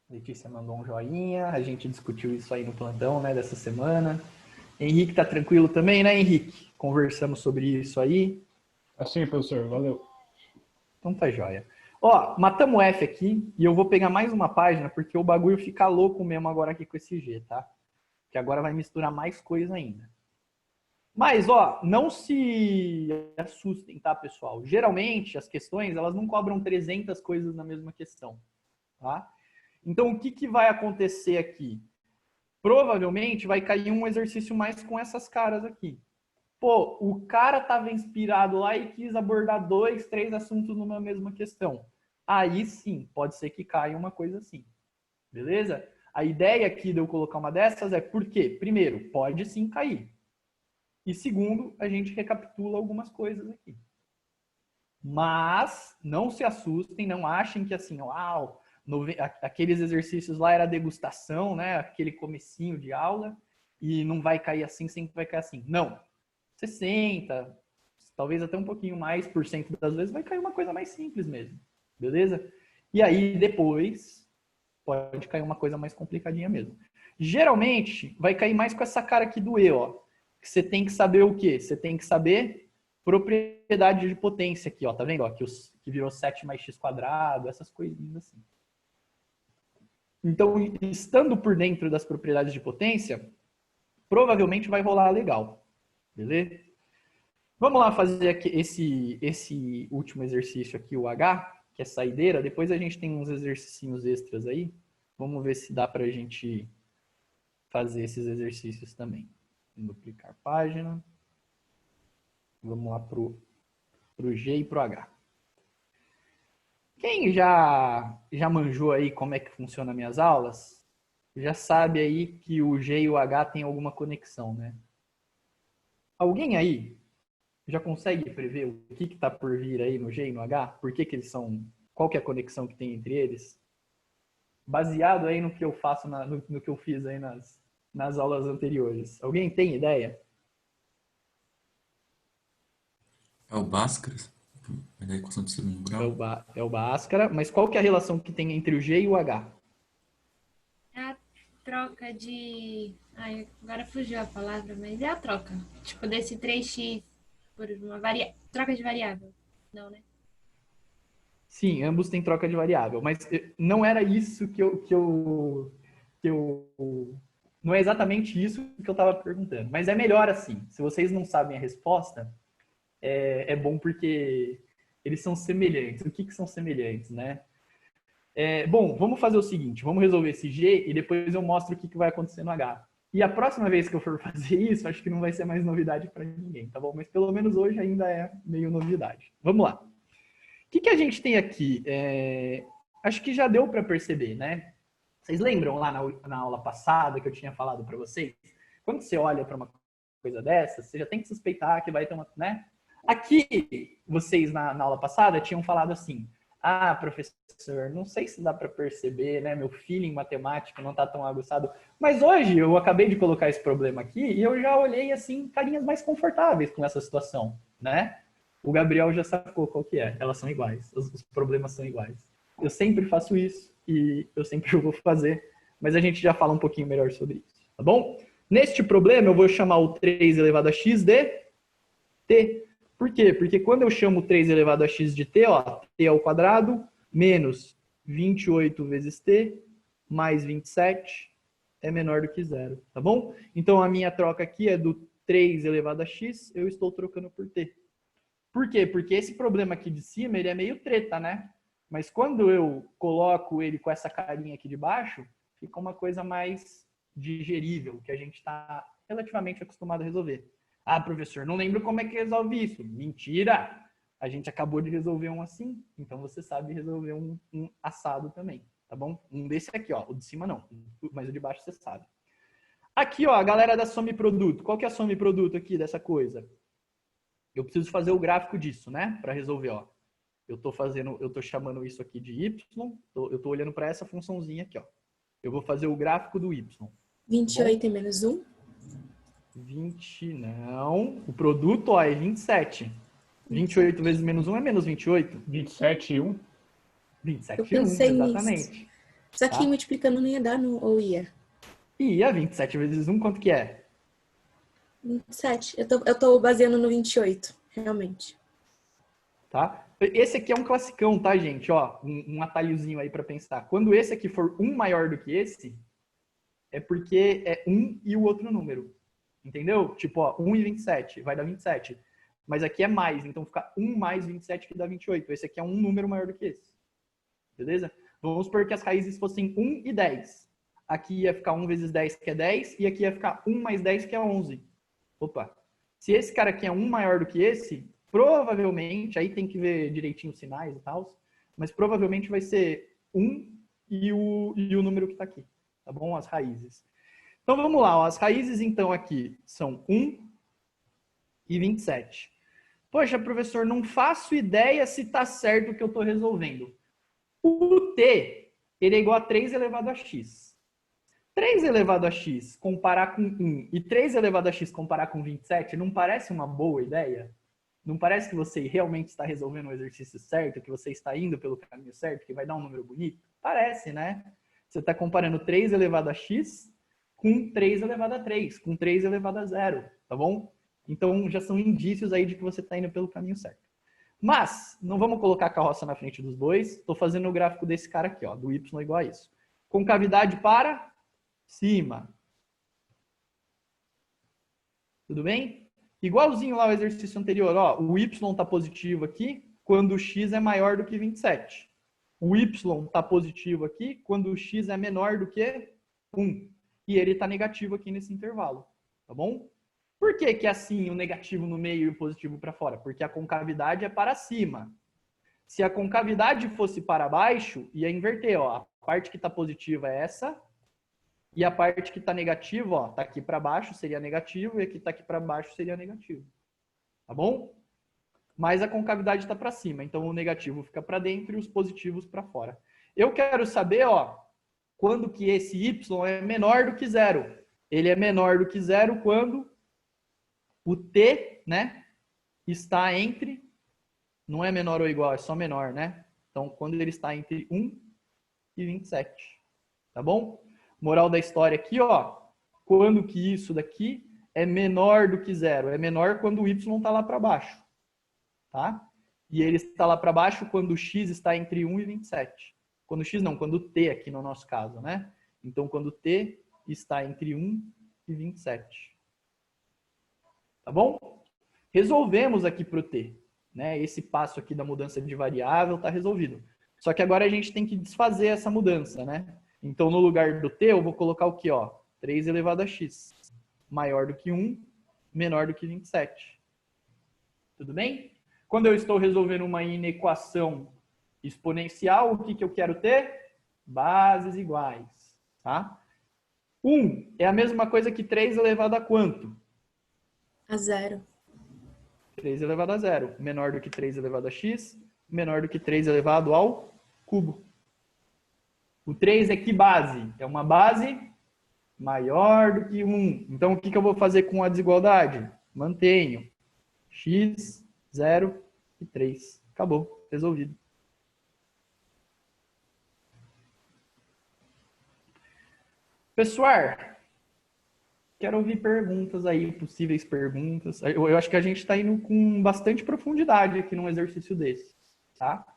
Letícia mandou um joinha, a gente discutiu isso aí no plantão, né, dessa semana. Henrique tá tranquilo também, né, Henrique? Conversamos sobre isso aí. Assim, professor, valeu. Então tá joia. Ó, matamos F aqui e eu vou pegar mais uma página porque o bagulho fica louco mesmo agora aqui com esse G, tá? Que agora vai misturar mais coisa ainda. Mas, ó, não se assustem, tá, pessoal? Geralmente, as questões, elas não cobram 300 coisas na mesma questão, tá? Então, o que vai acontecer aqui? Provavelmente vai cair um exercício mais com essas caras aqui. Pô, o cara estava inspirado lá e quis abordar 2, 3 assuntos numa mesma questão. Aí sim, pode ser que caia uma coisa assim. Beleza? A ideia aqui de eu colocar uma dessas é porque, primeiro, pode sim cair. E segundo, a gente recapitula algumas coisas aqui. Mas não se assustem, não achem que assim, uau, aqueles exercícios lá era degustação, né? Aquele comecinho de aula e não vai cair assim, sempre vai cair assim. Não. 60, talvez até um pouquinho mais por cento das vezes vai cair uma coisa mais simples mesmo. Beleza? E aí depois pode cair uma coisa mais complicadinha mesmo. Geralmente vai cair mais com essa cara aqui do E, ó. Que você tem que saber o quê? Você tem que saber propriedade de potência aqui, ó. Tá vendo? Ó, que virou 7 mais x quadrado, essas coisinhas assim. Então, estando por dentro das propriedades de potência, provavelmente vai rolar legal. Beleza? Vamos lá fazer aqui esse último exercício aqui, o H, que é saideira. Depois a gente tem uns exercícios extras aí. Vamos ver se dá pra gente fazer esses exercícios também. Duplicar página. Vamos lá pro G e pro H. Quem já manjou aí como é que funciona minhas aulas, já sabe aí que o G e o H tem alguma conexão, né? Alguém aí já consegue prever o que está por vir aí no G e no H? Por que eles são... Qual que é a conexão que tem entre eles? Baseado aí no que eu faço, no que eu fiz aí nas aulas anteriores. Alguém tem ideia? É o Bhaskara? É da equação de segundo grau? É o Bhaskara, mas qual que é a relação que tem entre o G e o H? É a troca de... Ai, agora fugiu a palavra, mas é a troca. Tipo, desse 3x por uma troca de variável. Não, né? Sim, ambos têm troca de variável, mas não era isso que eu não é exatamente isso que eu estava perguntando. Mas é melhor assim. Se vocês não sabem a resposta, é bom porque eles são semelhantes. O que são semelhantes, né? Bom, vamos fazer o seguinte, vamos resolver esse G e depois eu mostro o que vai acontecer no H. E a próxima vez que eu for fazer isso, acho que não vai ser mais novidade para ninguém, tá bom? Mas pelo menos hoje ainda é meio novidade. Vamos lá. O que a gente tem aqui? Acho que já deu para perceber, né? Vocês lembram lá na aula passada que eu tinha falado para vocês? Quando você olha para uma coisa dessa, você já tem que suspeitar que vai ter uma, né? Aqui, vocês na aula passada tinham falado assim: ah, professor, não sei se dá para perceber, né? Meu feeling matemático não está tão aguçado. Mas hoje eu acabei de colocar esse problema aqui e eu já olhei assim, carinhas mais confortáveis com essa situação, né? O Gabriel já sacou qual que é. Elas são iguais, os problemas são iguais. Eu sempre faço isso e eu sempre vou fazer, mas a gente já fala um pouquinho melhor sobre isso, tá bom? Neste problema eu vou chamar o 3 elevado a x de t. Por quê? Porque quando eu chamo 3 elevado a x de t, ó, t ao quadrado menos 28 vezes t mais 27 é menor do que zero, tá bom? Então a minha troca aqui é do 3 elevado a x, eu estou trocando por t. Por quê? Porque esse problema aqui de cima, ele é meio treta, né? Mas quando eu coloco ele com essa carinha aqui de baixo, fica uma coisa mais digerível, que a gente está relativamente acostumado a resolver. Ah, professor, não lembro como é que resolve isso. Mentira! A gente acabou de resolver um assim, então você sabe resolver um assado também, tá bom? Um desse aqui, ó. O de cima não, mas o de baixo você sabe. Aqui, ó, a galera da soma e produto. Qual que é a soma e produto aqui dessa coisa? Eu preciso fazer o gráfico disso, né? Para resolver, ó. Eu tô chamando isso aqui de y, eu tô olhando para essa funçãozinha aqui, ó. Eu vou fazer o gráfico do y. 28 e menos 1? 20, não. O produto, ó, é 27. 28 vezes menos 1 é menos 28. 27 e 1. 27 Eu e 1, pensei exatamente. nisso. Só que multiplicando não ia dar, ou ia? Ia, 27 vezes 1, quanto que é? 27. Eu tô baseando no 28, realmente. Tá? Esse aqui é um classicão, tá, gente? Ó, um atalhozinho aí para pensar. Quando esse aqui for 1 maior do que esse, é porque é 1 e o outro número. Entendeu? Tipo, ó, 1 e 27, vai dar 27. Mas aqui é mais, então fica 1 mais 27 que dá 28. Esse aqui é um número maior do que esse. Beleza? Vamos supor que as raízes fossem 1 e 10. Aqui ia ficar 1 vezes 10, que é 10, e aqui ia ficar 1 mais 10, que é 11. Opa! Se esse cara aqui é 1 maior do que esse, provavelmente, aí tem que ver direitinho os sinais e tal, mas provavelmente vai ser 1 e o número que está aqui, tá bom? As raízes. Então vamos lá, ó. As raízes então aqui são 1 e 27. Poxa, professor, não faço ideia se está certo o que eu estou resolvendo. O t, ele é igual a 3 elevado a x. 3 elevado a x comparar com 1 e 3 elevado a x comparar com 27, não parece uma boa ideia? Não parece que você realmente está resolvendo o exercício certo, que você está indo pelo caminho certo, que vai dar um número bonito? Parece, né? Você está comparando 3 elevado a x com 3 elevado a 3, com 3 elevado a 0, tá bom? Então já são indícios aí de que você está indo pelo caminho certo. Mas, não vamos colocar a carroça na frente dos bois. Estou fazendo o gráfico desse cara aqui, ó, do y igual a isso. Concavidade para cima. Tudo bem? Igualzinho lá ao exercício anterior, ó, o y está positivo aqui quando o x é maior do que 27. O y está positivo aqui quando o x é menor do que 1. E ele está negativo aqui nesse intervalo, tá bom? Por que que é assim, o negativo no meio e o positivo para fora? Porque a concavidade é para cima. Se a concavidade fosse para baixo, ia inverter, ó. A parte que está positiva é essa, e a parte que está negativa, ó, tá aqui para baixo, seria negativo, e aqui está aqui para baixo, seria negativo. Tá bom? Mas a concavidade está para cima, então o negativo fica para dentro e os positivos para fora. Eu quero saber, ó, quando que esse y é menor do que zero. Ele é menor do que zero quando o t, né, está entre, não é menor ou igual, é só menor, né? Então, quando ele está entre 1 e 27. Tá bom? Moral da história aqui, ó, quando que isso daqui é menor do que zero? É menor quando o y está lá para baixo, tá? E ele está lá para baixo quando o x está entre 1 e 27. Quando o x não, quando o t aqui no nosso caso, né? Então, quando o t está entre 1 e 27. Tá bom? Resolvemos aqui para o t, né? Esse passo aqui da mudança de variável está resolvido. Só que agora a gente tem que desfazer essa mudança, né? Então, no lugar do t, eu vou colocar o quê? Ó? 3 elevado a x. Maior do que 1, menor do que 27. Tudo bem? Quando eu estou resolvendo uma inequação exponencial, o que, que eu quero ter? Bases iguais. Tá? 1 é a mesma coisa que 3 elevado a quanto? A 0. 3 elevado a 0. Menor do que 3 elevado a x, menor do que 3 elevado ao cubo. O 3 é que base? É uma base maior do que 1. Então, o que, que eu vou fazer com a desigualdade? Mantenho. X, 0 e 3. Acabou. Resolvido. Pessoal, quero ouvir perguntas aí, possíveis perguntas. Eu acho que a gente está indo com bastante profundidade aqui num exercício desse, tá?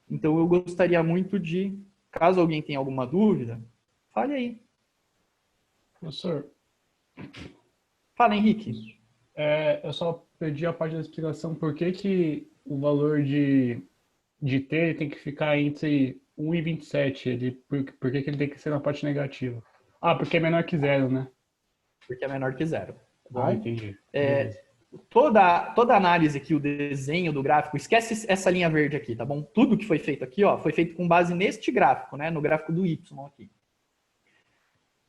Então, eu gostaria muito de, caso alguém tenha alguma dúvida, fale aí. Professor, Fala, Henrique. eu só perdi a parte da explicação por que o valor de t ele tem que ficar entre 1 e 27. Por que ele tem que ser na parte negativa? Ah, porque é menor que 0, né? Porque é menor que 0. Tá bom? Ah, entendi. Beleza. Toda análise aqui, o desenho do gráfico, esquece essa linha verde aqui, tá bom? Tudo que foi feito aqui, ó, foi feito com base neste gráfico, né? No gráfico do Y aqui.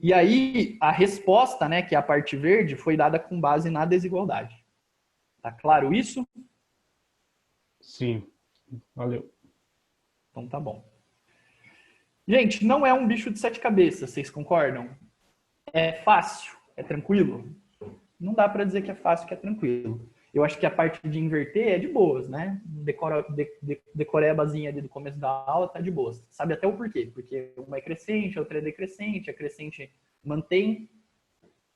E aí, a resposta, né, que é a parte verde, foi dada com base na desigualdade. Tá claro isso? Sim. Valeu. Então tá bom. Gente, não é um bicho de 7 cabeças, vocês concordam? É fácil? É tranquilo? Não dá para dizer que é fácil, que é tranquilo. Eu acho que a parte de inverter é de boas, né? Decorebazinha ali do começo da aula tá de boas. Sabe até o porquê? Porque uma é crescente, a outra é decrescente, a crescente mantém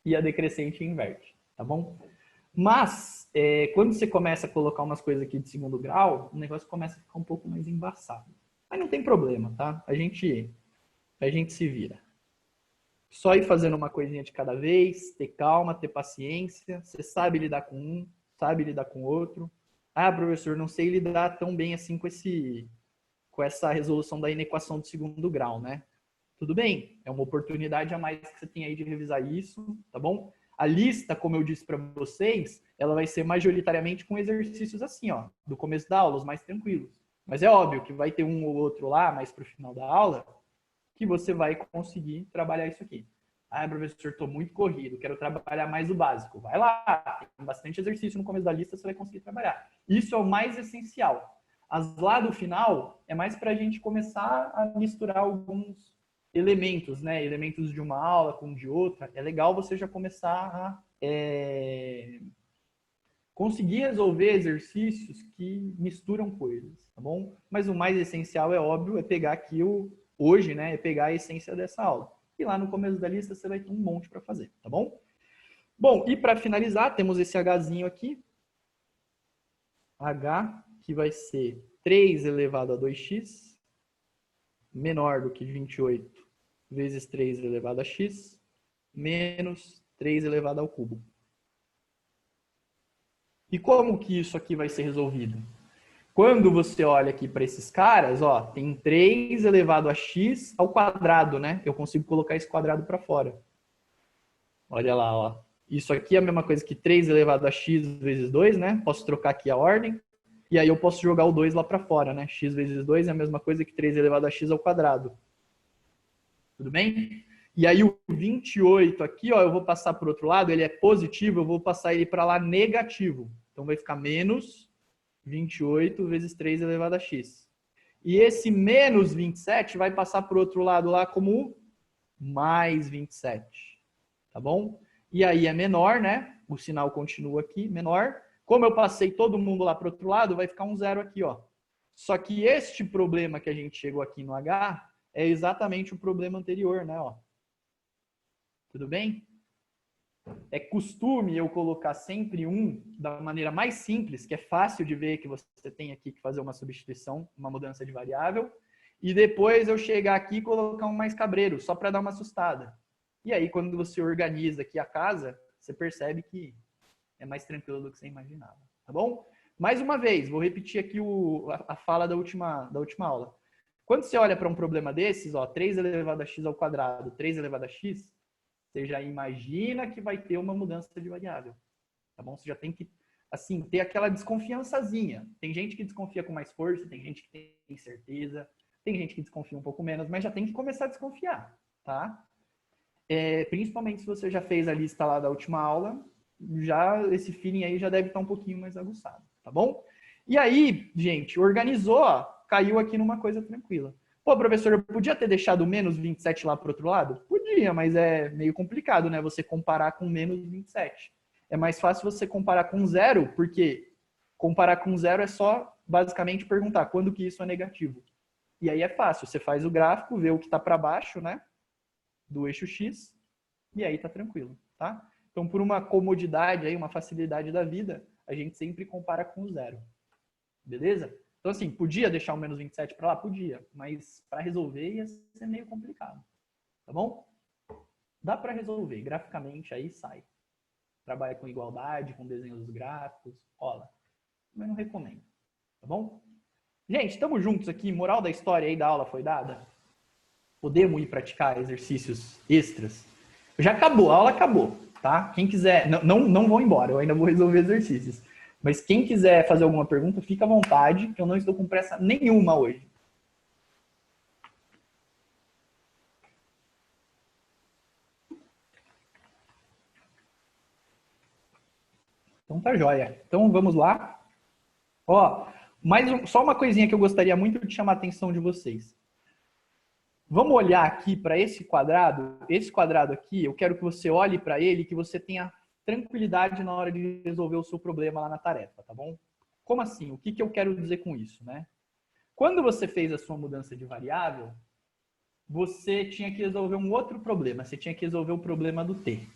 e a decrescente inverte, tá bom? Mas, quando você começa a colocar umas coisas aqui de segundo grau, o negócio começa a ficar um pouco mais embaçado. Mas não tem problema, tá? A gente se vira. Só ir fazendo uma coisinha de cada vez, ter calma, ter paciência. Você sabe lidar com um, sabe lidar com outro. Ah, professor, não sei lidar tão bem assim com essa resolução da inequação de segundo grau, né? Tudo bem, é uma oportunidade a mais que você tem aí de revisar isso, tá bom? A lista, como eu disse para vocês, ela vai ser majoritariamente com exercícios assim, ó, do começo da aula, os mais tranquilos. Mas é óbvio que vai ter um ou outro lá, mais para o final da aula, que você vai conseguir trabalhar isso aqui. Ah, professor, estou muito corrido, quero trabalhar mais o básico. Vai lá, tem bastante exercício no começo da lista, você vai conseguir trabalhar. Isso é o mais essencial. As lá do final é mais para a gente começar a misturar alguns elementos, né? Elementos de uma aula com de outra. É legal você já começar a conseguir resolver exercícios que misturam coisas, tá bom? Mas o mais essencial, é óbvio, é pegar aqui hoje, né? É pegar a essência dessa aula. E lá no começo da lista você vai ter um monte para fazer, tá bom? Bom, e para finalizar, temos esse Hzinho aqui. H, que vai ser 3 elevado a 2x, menor do que 28 vezes 3 elevado a x, menos 3 elevado ao cubo. E como que isso aqui vai ser resolvido? Quando você olha aqui para esses caras, ó, tem 3 elevado a x ao quadrado, né? Eu consigo colocar esse quadrado para fora. Olha lá, ó. Isso aqui é a mesma coisa que 3 elevado a x vezes 2, né? Posso trocar aqui a ordem. E aí eu posso jogar o 2 lá para fora, né? X vezes 2 é a mesma coisa que 3 elevado a x ao quadrado. Tudo bem? E aí o 28 aqui, ó, eu vou passar para o outro lado, ele é positivo, eu vou passar ele para lá negativo. Então vai ficar menos 28 vezes 3 elevado a x. E esse menos 27 vai passar para o outro lado lá como mais 27. Tá bom? E aí é menor, né? O sinal continua aqui, menor. Como eu passei todo mundo lá para o outro lado, vai ficar um zero aqui, ó. Só que este problema que a gente chegou aqui no H é exatamente o problema anterior, né? Ó. Tudo bem? É costume eu colocar sempre um da maneira mais simples, que é fácil de ver que você tem aqui que fazer uma substituição, uma mudança de variável, e depois eu chegar aqui e colocar um mais cabreiro, só para dar uma assustada. E aí, quando você organiza aqui a casa, você percebe que É mais tranquilo do que você imaginava, tá bom? Mais uma vez, vou repetir aqui a fala da última aula. Quando você olha para um problema desses, ó, 3 elevado a x ao quadrado, 3 elevado a x, você já imagina que vai ter uma mudança de variável, tá bom? Você já tem que, assim, ter aquela desconfiançazinha. Tem gente que desconfia com mais força, tem gente que tem certeza, tem gente que desconfia um pouco menos, mas já tem que começar a desconfiar, tá? Principalmente se você já fez a lista lá da última aula, já esse feeling aí já deve estar um pouquinho mais aguçado, tá bom? E aí, gente, organizou, ó, caiu aqui numa coisa tranquila. Pô, professor, eu podia ter deixado o menos 27 lá para o outro lado? Podia, mas é meio complicado, né? Você comparar com menos 27. É mais fácil você comparar com zero, porque comparar com zero é só, basicamente, perguntar quando que isso é negativo. E aí é fácil, você faz o gráfico, vê o que está para baixo, né? Do eixo X, e aí tá tranquilo, tá? Então, por uma comodidade aí, uma facilidade da vida, a gente sempre compara com zero. Beleza? Então, assim, podia deixar o menos 27 para lá? Podia, mas para resolver ia ser meio complicado. Tá bom? Dá para resolver, graficamente aí sai. Trabalha com igualdade, com desenho dos gráficos, rola. Mas não recomendo. Tá bom? Gente, estamos juntos aqui. Moral da história aí da aula foi dada? Podemos ir praticar exercícios extras? Já acabou, a aula acabou, tá? Quem quiser, não vão embora, eu ainda vou resolver exercícios. Mas quem quiser fazer alguma pergunta, fica à vontade, que eu não estou com pressa nenhuma hoje. Então tá joia. Então vamos lá. Ó, só uma coisinha que eu gostaria muito de chamar a atenção de vocês. Vamos olhar aqui para esse quadrado. Esse quadrado aqui, eu quero que você olhe para ele e que você tenha tranquilidade na hora de resolver o seu problema lá na tarefa, tá bom? Como assim? O que eu quero dizer com isso, né? Quando você fez a sua mudança de variável, você tinha que resolver um outro problema. Você tinha que resolver o problema do t.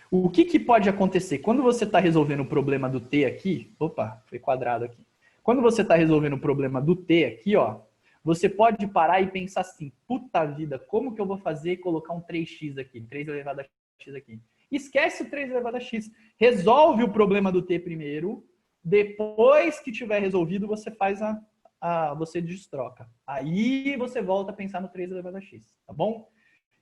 O que pode acontecer? Quando você está resolvendo o problema do t aqui... Opa, foi quadrado aqui. Quando você está resolvendo o problema do t aqui, ó, você pode parar e pensar assim, puta vida, como que eu vou fazer e colocar um 3x aqui, 3 elevado a x aqui? Esquece o 3 elevado a x. Resolve o problema do t primeiro, depois que tiver resolvido, você faz você destroca. Aí você volta a pensar no 3 elevado a x, tá bom?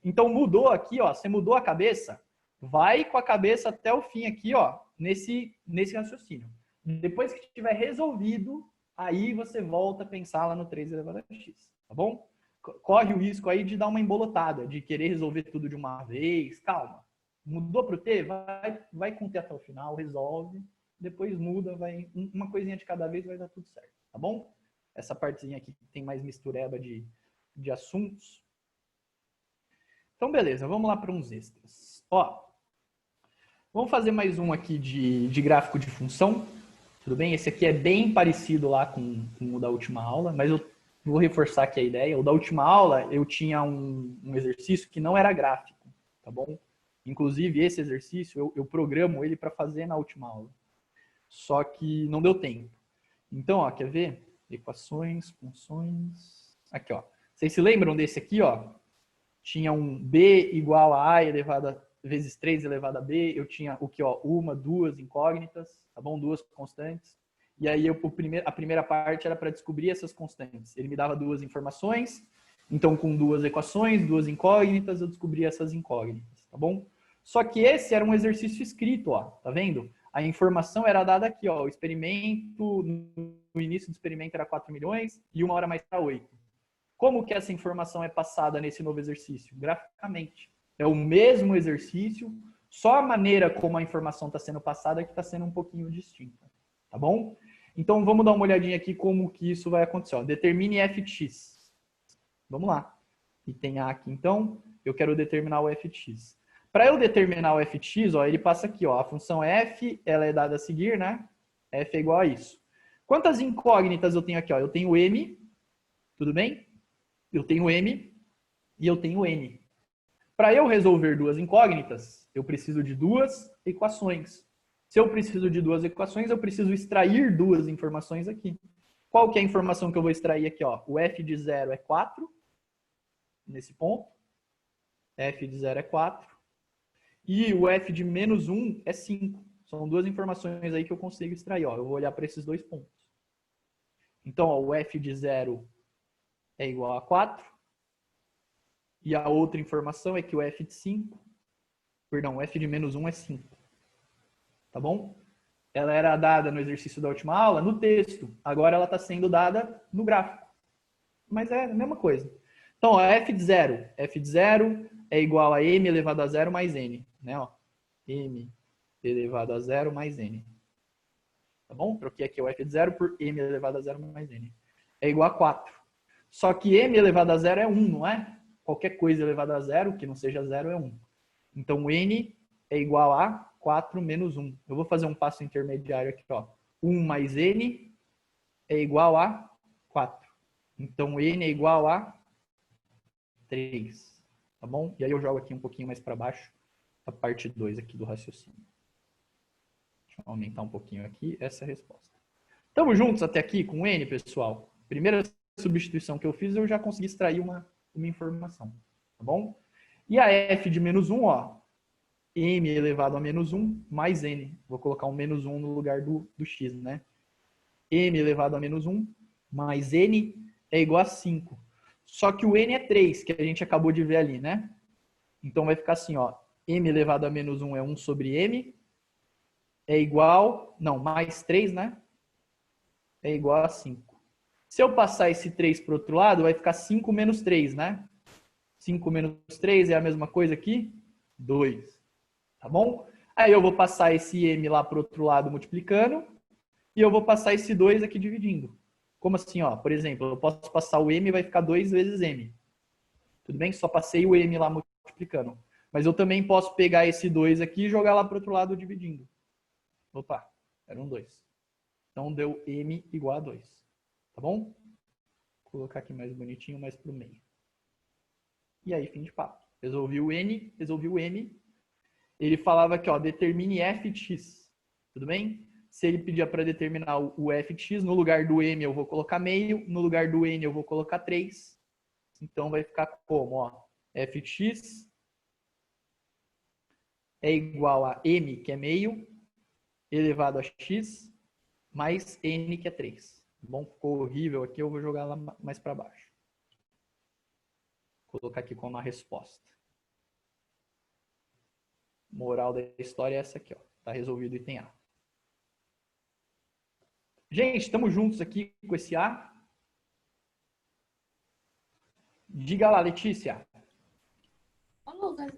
Então mudou aqui, ó, você mudou a cabeça, vai com a cabeça até o fim aqui, ó, nesse raciocínio. Depois que tiver resolvido, aí você volta a pensar lá no 3 elevado a x, tá bom? Corre o risco aí de dar uma embolotada, de querer resolver tudo de uma vez. Calma. Mudou para o t? Vai com o t até o final, resolve. Depois muda, vai uma coisinha de cada vez, vai dar tudo certo, tá bom? Essa partezinha aqui tem mais mistureba de assuntos. Então, beleza, vamos lá para uns extras. Ó, vamos fazer mais um aqui de gráfico de função. Tudo bem? Esse aqui é bem parecido lá com o da última aula, mas eu vou reforçar aqui a ideia. O da última aula, eu tinha um exercício que não era gráfico, tá bom? Inclusive, esse exercício, eu programo ele para fazer na última aula. Só que não deu tempo. Então, ó, quer ver? Equações, funções... Aqui, ó. Vocês se lembram desse aqui, ó? Tinha um b igual a elevado a vezes 3 elevado a b, eu tinha o que, ó, duas incógnitas, tá bom? Duas constantes. E aí a primeira parte era para descobrir essas constantes. Ele me dava duas informações, então com duas equações, duas incógnitas, eu descobria essas incógnitas, tá bom? Só que esse era um exercício escrito, ó, tá vendo? A informação era dada aqui, ó, o experimento, no início do experimento era 4 milhões e 1 hora mais para 8. Como que essa informação é passada nesse novo exercício? Graficamente. É o mesmo exercício, só a maneira como a informação está sendo passada que está sendo um pouquinho distinta. Tá bom? Então, vamos dar uma olhadinha aqui como que isso vai acontecer. Ó. Determine f de x. Vamos lá. E tem A aqui, então, eu quero determinar o f de x. Para eu determinar o f de x, ó, ele passa aqui. Ó, a função f, ela é dada a seguir, né? F é igual a isso. Quantas incógnitas eu tenho aqui? Ó? Eu tenho m, tudo bem? Eu tenho m e eu tenho n. Para eu resolver duas incógnitas, eu preciso de duas equações. Se eu preciso de duas equações, eu preciso extrair duas informações aqui. Qual que é a informação que eu vou extrair aqui? Ó? O f de 0 é 4, nesse ponto. F de 0 é 4. E o f de menos 1 é 5. São duas informações aí que eu consigo extrair. Ó, eu vou olhar para esses dois pontos. Então, ó, o f de 0 é igual a 4. E a outra informação é que o f de 5, perdão, o f de menos 1 é 5. Tá bom? Ela era dada no exercício da última aula, no texto. Agora ela está sendo dada no gráfico. Mas é a mesma coisa. Então, ó, f de 0 é igual a m elevado a 0 mais n. Né? Ó, m elevado a 0 mais n. Tá bom? Troquei aqui o f de 0 por m elevado a 0 mais n. É igual a 4. Só que m elevado a 0 é 1, não é? Qualquer coisa elevada a 0, que não seja 0, é 1. Então, n é igual a 4 menos 1. Eu vou fazer um passo intermediário aqui. Ó. 1 mais n é igual a 4. Então, n é igual a 3. Tá bom? E aí eu jogo aqui um pouquinho mais para baixo a parte 2 aqui do raciocínio. Deixa eu aumentar um pouquinho aqui. Essa é a resposta. Estamos juntos até aqui com n, pessoal? Primeira substituição que eu fiz, eu já consegui extrair uma informação. Tá bom? E a f de menos 1, ó. M elevado a menos 1 mais n. Vou colocar um menos 1 no lugar do x, né? M elevado a menos 1 mais n é igual a 5. Só que o n é 3, que a gente acabou de ver ali, né? Então vai ficar assim, ó. M elevado a menos 1 é 1 sobre m. É igual... Não, mais 3, né? É igual a 5. Se eu passar esse 3 para o outro lado, vai ficar 5 menos 3, né? 5 menos 3 é a mesma coisa aqui? 2. Tá bom? Aí eu vou passar esse m lá para o outro lado multiplicando. E eu vou passar esse 2 aqui dividindo. Como assim, ó? Por exemplo, eu posso passar o m e vai ficar 2 vezes m. Tudo bem? Só passei o m lá multiplicando. Mas eu também posso pegar esse 2 aqui e jogar lá para o outro lado dividindo. Opa, era um 2. Então deu m igual a 2. Tá bom? Vou colocar aqui mais bonitinho, mais para o meio. E aí, fim de papo. Resolvi o n, resolvi o m. Ele falava que, ó, determine f de x. Tudo bem? Se ele pedia para determinar o f de x, no lugar do m eu vou colocar meio, no lugar do n eu vou colocar 3. Então vai ficar como, ó, f de x é igual a m, que é meio, elevado a x, mais n, que é 3. Bom, ficou horrível aqui, eu vou jogar lá mais para baixo. Vou colocar aqui como a resposta. Moral da história é essa aqui, ó. Tá resolvido o item A. Gente, estamos juntos aqui com esse A. Diga lá, Letícia. Ô, Lucas,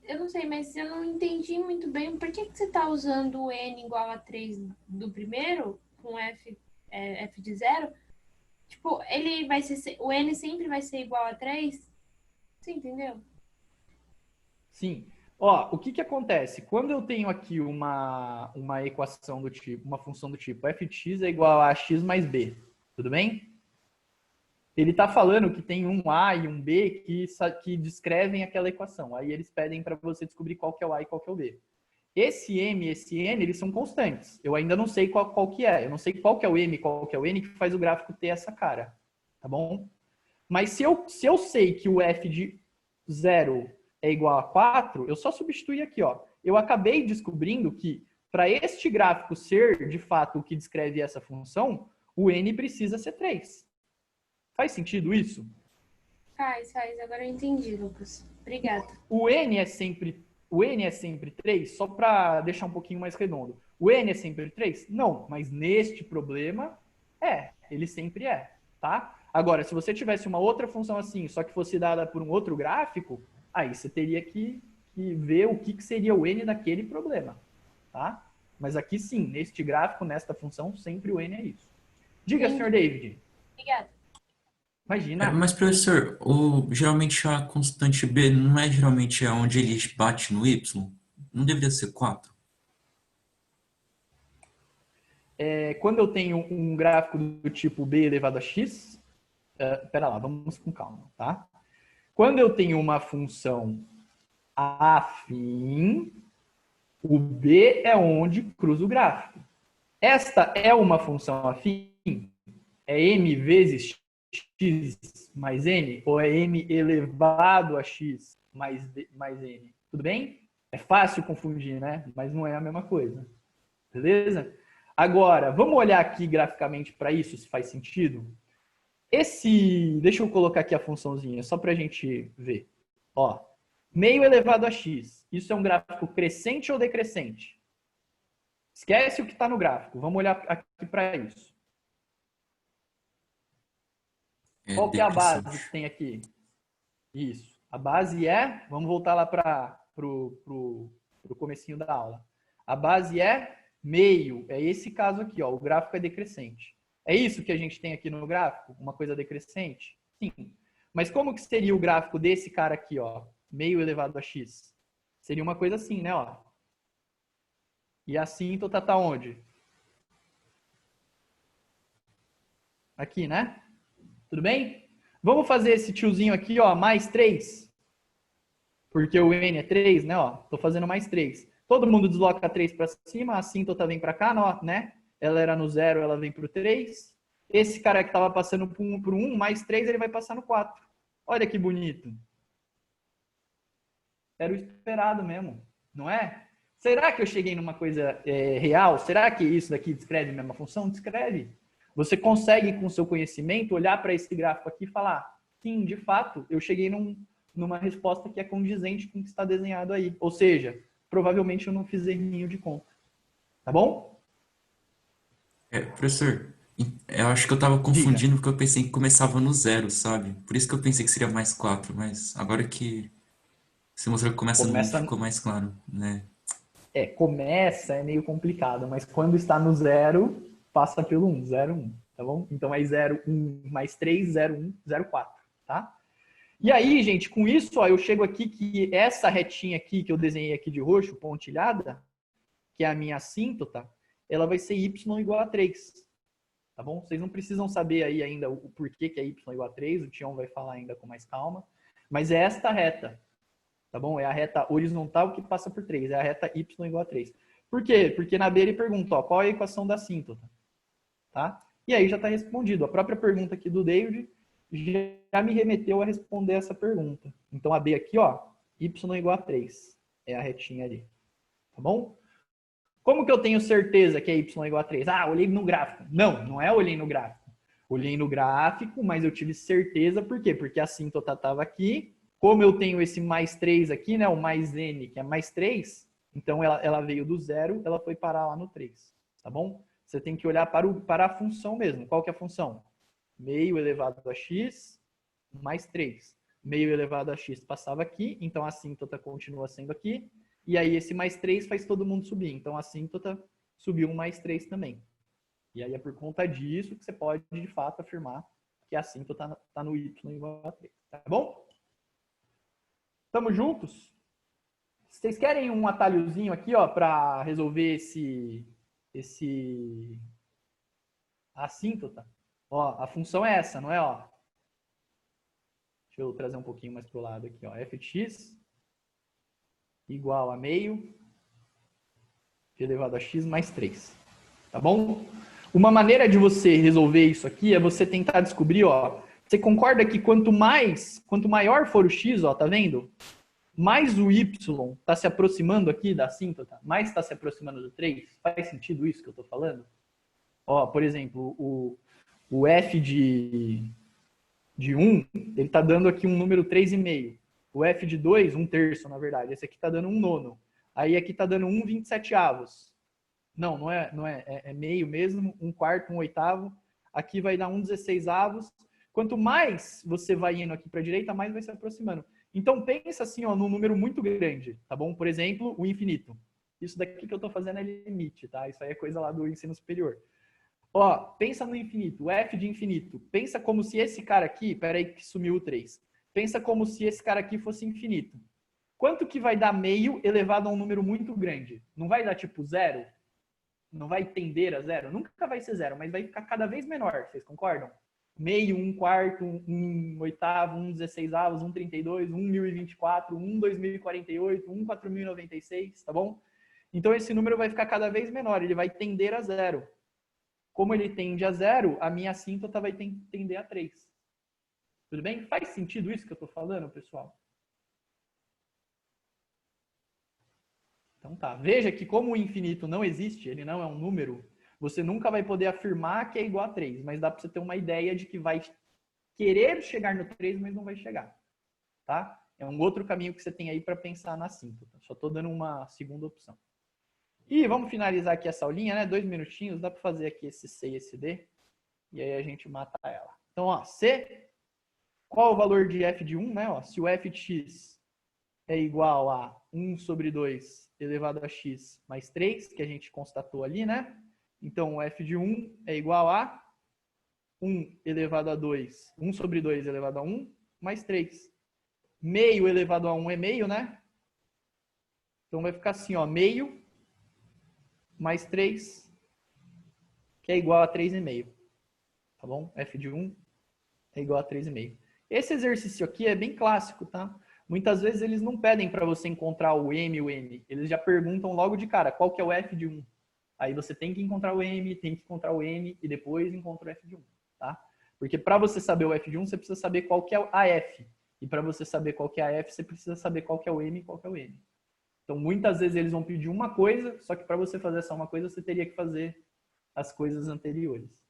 eu não sei, mas eu não entendi muito bem por que você está usando o n igual a 3 do primeiro, com f de 0. Tipo, ele vai ser, o n sempre vai ser igual a 3? Você entendeu? Sim. Ó, o que que acontece? Quando eu tenho aqui uma equação do tipo, uma função do tipo f de x é igual a x mais b, tudo bem? Ele está falando que tem um a e um b que descrevem aquela equação. Aí eles pedem para você descobrir qual que é o a e qual que é o b. Esse m e esse n, eles são constantes. Eu ainda não sei qual que é. Eu não sei qual que é o m e qual que é o n que faz o gráfico ter essa cara. Tá bom? Mas se eu sei que o f de 0 é igual a 4, eu só substituir aqui, ó. Eu acabei descobrindo que para este gráfico ser, de fato, o que descreve essa função, o n precisa ser 3. Faz sentido isso? Faz. Agora eu entendi, Lucas. Obrigada. O n é sempre 3, só para deixar um pouquinho mais redondo. O n é sempre 3? Não, mas neste problema, ele sempre é, tá? Agora, se você tivesse uma outra função assim, só que fosse dada por um outro gráfico, aí você teria que ver o que seria o n daquele problema, tá? Mas aqui sim, neste gráfico, nesta função, sempre o n é isso. Diga, Entendi. senhor David. Obrigada. Imagina. Mas, professor, geralmente a constante b não é geralmente onde ele bate no y? Não deveria ser 4? Quando eu tenho um gráfico do tipo b elevado a x, pera lá, vamos com calma, tá? Quando eu tenho uma função afim, o b é onde cruza o gráfico. Esta é uma função afim? É m vezes x mais n? Ou é m elevado a x mais n? Tudo bem? É fácil confundir, né? Mas não é a mesma coisa. Beleza? Agora, vamos olhar aqui graficamente para isso, se faz sentido? Deixa eu colocar aqui a funçãozinha, só para a gente ver. Ó, meio elevado a x. Isso é um gráfico crescente ou decrescente? Esquece o que está no gráfico. Vamos olhar aqui para isso. Qual que é a base que tem aqui? Isso. A base é... Vamos voltar lá para o comecinho da aula. A base é meio. É esse caso aqui, ó. O gráfico é decrescente. É isso que a gente tem aqui no gráfico? Uma coisa decrescente? Sim. Mas como que seria o gráfico desse cara aqui, ó? Meio elevado a x? Seria uma coisa assim, né, ó? E a assíntota tá onde? Aqui, né? Tudo bem? Vamos fazer esse tiozinho aqui, ó, mais 3. Porque o n é 3, né, ó? Tô fazendo mais 3. Todo mundo desloca 3 para cima, a assíntota vem para cá, né? Ela era no 0, ela vem para o 3. Esse cara que estava passando por 1, mais 3, ele vai passar no 4. Olha que bonito. Era o esperado mesmo, não é? Será que eu cheguei numa coisa real? Será que isso daqui descreve a mesma função? Descreve. Você consegue, com o seu conhecimento, olhar para esse gráfico aqui e falar, sim, de fato, eu cheguei numa resposta que é condizente com o que está desenhado aí. Ou seja, provavelmente eu não fiz errinho de conta. Tá bom? Professor, eu acho que eu tava confundindo porque eu pensei que começava no 0, sabe? Por isso que eu pensei que seria mais 4, mas agora que você mostrou que começa no 1, ficou mais claro, né? Começa, é meio complicado, mas quando está no 0, passa pelo 1, 0, 1, tá bom? Então é 0, 1, mais 3, 0, 1, 0, 4, tá? E aí, gente, com isso, ó, eu chego aqui que essa retinha aqui que eu desenhei aqui de roxo, pontilhada, que é a minha assíntota, ela vai ser y igual a 3. Tá bom? Vocês não precisam saber aí ainda o porquê que é y igual a 3, o Tião vai falar ainda com mais calma. Mas é esta reta, tá bom? É a reta horizontal que passa por 3, é a reta y igual a 3. Por quê? Porque na B ele pergunta, ó, qual é a equação da assíntota? Tá? E aí já está respondido. A própria pergunta aqui do David já me remeteu a responder essa pergunta. Então a B aqui, ó, y igual a 3. É a retinha ali. Tá bom? Como que eu tenho certeza que é y igual a 3? Ah, olhei no gráfico. Não, não é olhei no gráfico. Olhei no gráfico, mas eu tive certeza. Por quê? Porque a assíntota estava aqui. Como eu tenho esse mais 3 aqui, né? O mais n, que é mais 3. Então, ela veio do 0, ela foi parar lá no 3. Tá bom? Você tem que olhar para a função mesmo. Qual que é a função? Meio elevado a x mais 3. Meio elevado a x passava aqui, então a assíntota continua sendo aqui. E aí esse mais 3 faz todo mundo subir. Então a assíntota subiu um mais 3 também. E aí é por conta disso que você pode, de fato, afirmar que a assíntota está no y igual a 3. Tá bom? Estamos juntos? Vocês querem um atalhozinho aqui, ó, para resolver a assíntota? Ó, a função é essa, não é? Ó. Deixa eu trazer um pouquinho mais para o lado aqui. Ó. F de x igual a meio elevado a x mais 3. Tá bom? Uma maneira de você resolver isso aqui é você tentar descobrir, ó. Você concorda que quanto maior for o x, ó, tá vendo? Mais o y está se aproximando aqui da assíntota, mais está se aproximando do 3. Faz sentido isso que eu estou falando? Ó, por exemplo, o f de 1, ele está dando aqui um número 3,5. O f de 2, 1/3, na verdade. Esse aqui está dando 1/9. Aí aqui está dando 1/27. Não é. É meio mesmo, 1/4, 1/8. Aqui vai dar 1/16. Quanto mais você vai indo aqui para a direita, mais vai se aproximando. Então pensa assim, ó, num número muito grande, tá bom? Por exemplo, o infinito. Isso daqui que eu estou fazendo é limite, tá? Isso aí é coisa lá do ensino superior. Ó, pensa no infinito, o f de infinito. Pensa como se esse cara aqui, peraí que sumiu o 3. Pensa como se esse cara aqui fosse infinito. Quanto que vai dar meio elevado a um número muito grande? Não vai dar tipo 0? Não vai tender a 0? Nunca vai ser 0, mas vai ficar cada vez menor, vocês concordam? Meio, 1/4, 1/8, 1/16, 1/32, 1.024, 1/2048, 1/4096, tá bom? Então esse número vai ficar cada vez menor, ele vai tender a 0. Como ele tende a 0, a minha assíntota vai tender a 3. Tudo bem? Faz sentido isso que eu estou falando, pessoal? Então tá. Veja que como o infinito não existe, ele não é um número, você nunca vai poder afirmar que é igual a 3, mas dá para você ter uma ideia de que vai querer chegar no 3, mas não vai chegar. Tá? É um outro caminho que você tem aí para pensar na assíntota. Só estou dando uma segunda opção. E vamos finalizar aqui essa aulinha, né? 2 minutinhos, dá para fazer aqui esse C e esse D, e aí a gente mata ela. Então, ó, C, qual o valor de f de 1, né? Ó, se o f de x é igual a 1 sobre 2 elevado a x mais 3, que a gente constatou ali, né? Então, o f de 1 é igual a 1 elevado a 2, 1 sobre 2 elevado a 1, mais 3. Meio elevado a 1 é meio, né? Então, vai ficar assim, ó, meio mais 3, que é igual a 3,5. Tá bom? F de 1 é igual a 3,5. Esse exercício aqui é bem clássico, tá? Muitas vezes eles não pedem para você encontrar o M e o N. Eles já perguntam logo de cara, qual que é o F de 1? Aí você tem que encontrar o M, tem que encontrar o N e depois encontra o F de 1, tá? Porque para você saber o F de 1, você precisa saber qual que é a F. E para você saber qual que é a F, você precisa saber qual que é o M e qual que é o N. Então, muitas vezes eles vão pedir uma coisa, só que para você fazer só uma coisa, você teria que fazer as coisas anteriores.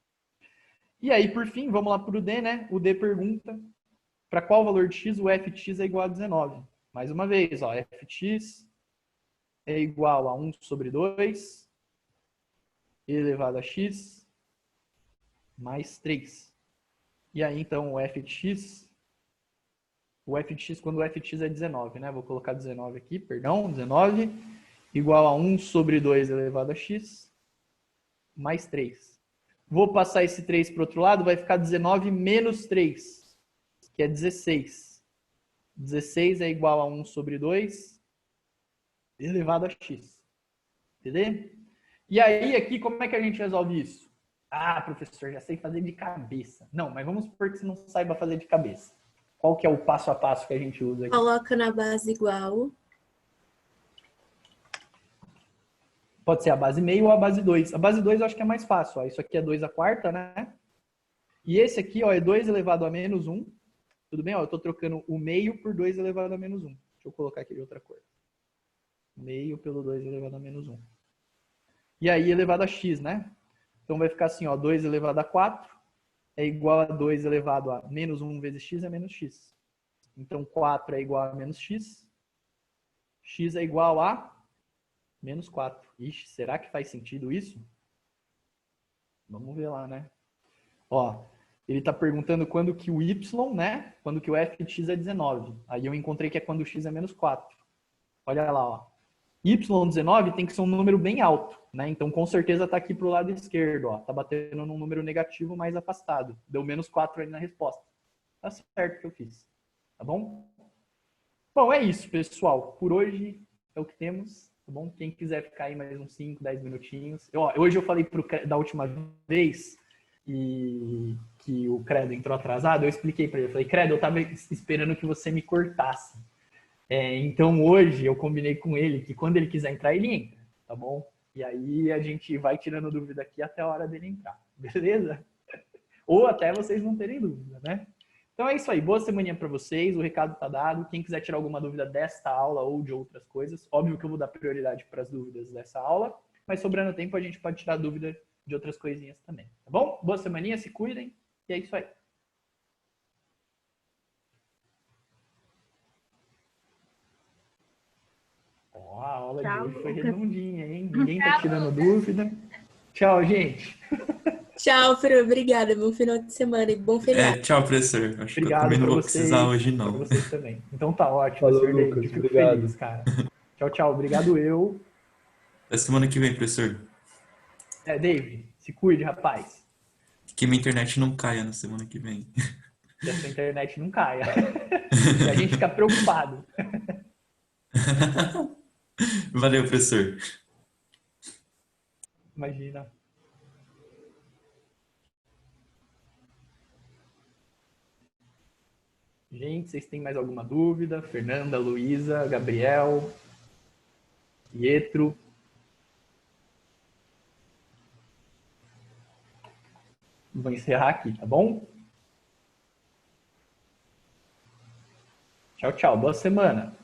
E aí, por fim, vamos lá para o D, né? O D pergunta para qual valor de x o f de x é igual a 19. Mais uma vez, ó, f de x é igual a 1 sobre 2 elevado a x mais 3. E aí, então, o f de x, quando o f de x é 19, né? Vou colocar 19 aqui, perdão, 19, igual a 1 sobre 2 elevado a x mais 3. Vou passar esse 3 para o outro lado, vai ficar 19 menos 3, que é 16. 16 é igual a 1 sobre 2 elevado a x. Entendeu? E aí, aqui, como é que a gente resolve isso? Ah, professor, já sei fazer de cabeça. Não, mas vamos supor que você não saiba fazer de cabeça. Qual que é o passo a passo que a gente usa aqui? Coloca na base igual. Pode ser a base meio ou a base 2. A base 2 eu acho que é mais fácil. Ó. Isso aqui é 2 a quarta, né? E esse aqui, ó, é 2 elevado a menos 1. Tudo bem? Ó, eu estou trocando o meio por 2 elevado a menos 1. Deixa eu colocar aqui de outra cor. Meio pelo 2 elevado a menos 1. E aí elevado a x, né? Então vai ficar assim, ó, 2 elevado a 4 é igual a 2 elevado a menos 1 vezes x é menos x. Então 4 é igual a menos x. X é igual a menos 4. Ixi, será que faz sentido isso? Vamos ver lá, né? Ó, ele está perguntando quando que o y, né? Quando que o f de x é 19. Aí eu encontrei que é quando o x é menos 4. Olha lá, ó. y19 tem que ser um número bem alto, né? Então, com certeza está aqui para o lado esquerdo, ó. Tá batendo num número negativo mais afastado. Deu menos 4 aí na resposta. Tá certo que eu fiz. Tá bom? Bom, é isso, pessoal. Por hoje é o que temos. Tá bom? Quem quiser ficar aí mais uns 5, 10 minutinhos. Hoje eu falei da última vez que o Credo entrou atrasado, eu expliquei para ele. Eu falei, Credo, eu estava esperando que você me cortasse. Então hoje eu combinei com ele que quando ele quiser entrar, ele entra, tá bom? E aí a gente vai tirando dúvida aqui até a hora dele entrar, beleza? Ou até vocês não terem dúvida, né? Então é isso aí, boa semaninha para vocês, o recado tá dado. Quem quiser tirar alguma dúvida desta aula ou de outras coisas, óbvio que eu vou dar prioridade para as dúvidas dessa aula, mas sobrando tempo a gente pode tirar dúvida de outras coisinhas também, tá bom? Boa semaninha, se cuidem, e é isso aí. Ó, a aula Tchau, de hoje foi Lucas. redondinha, hein? Ninguém tá tirando dúvida. Tchau, gente. Tchau, Fran. Obrigada. Bom final de semana e bom feriado. Tchau, professor. Acho que eu Obrigado também não para vou precisar vocês, hoje, para não. vocês também. Então tá ótimo, Falou, Sr. David. Lucas. Fico Obrigado. feliz, cara. Tchau, tchau. Obrigado eu. Até semana que vem, professor. David, se cuide, rapaz. Que minha internet não caia na semana que vem. Que a sua internet não caia. E a gente fica preocupado. Valeu, professor. Imagina. Gente, vocês têm mais alguma dúvida? Fernanda, Luísa, Gabriel, Pietro. Vou encerrar aqui, tá bom? Tchau, tchau. Boa semana.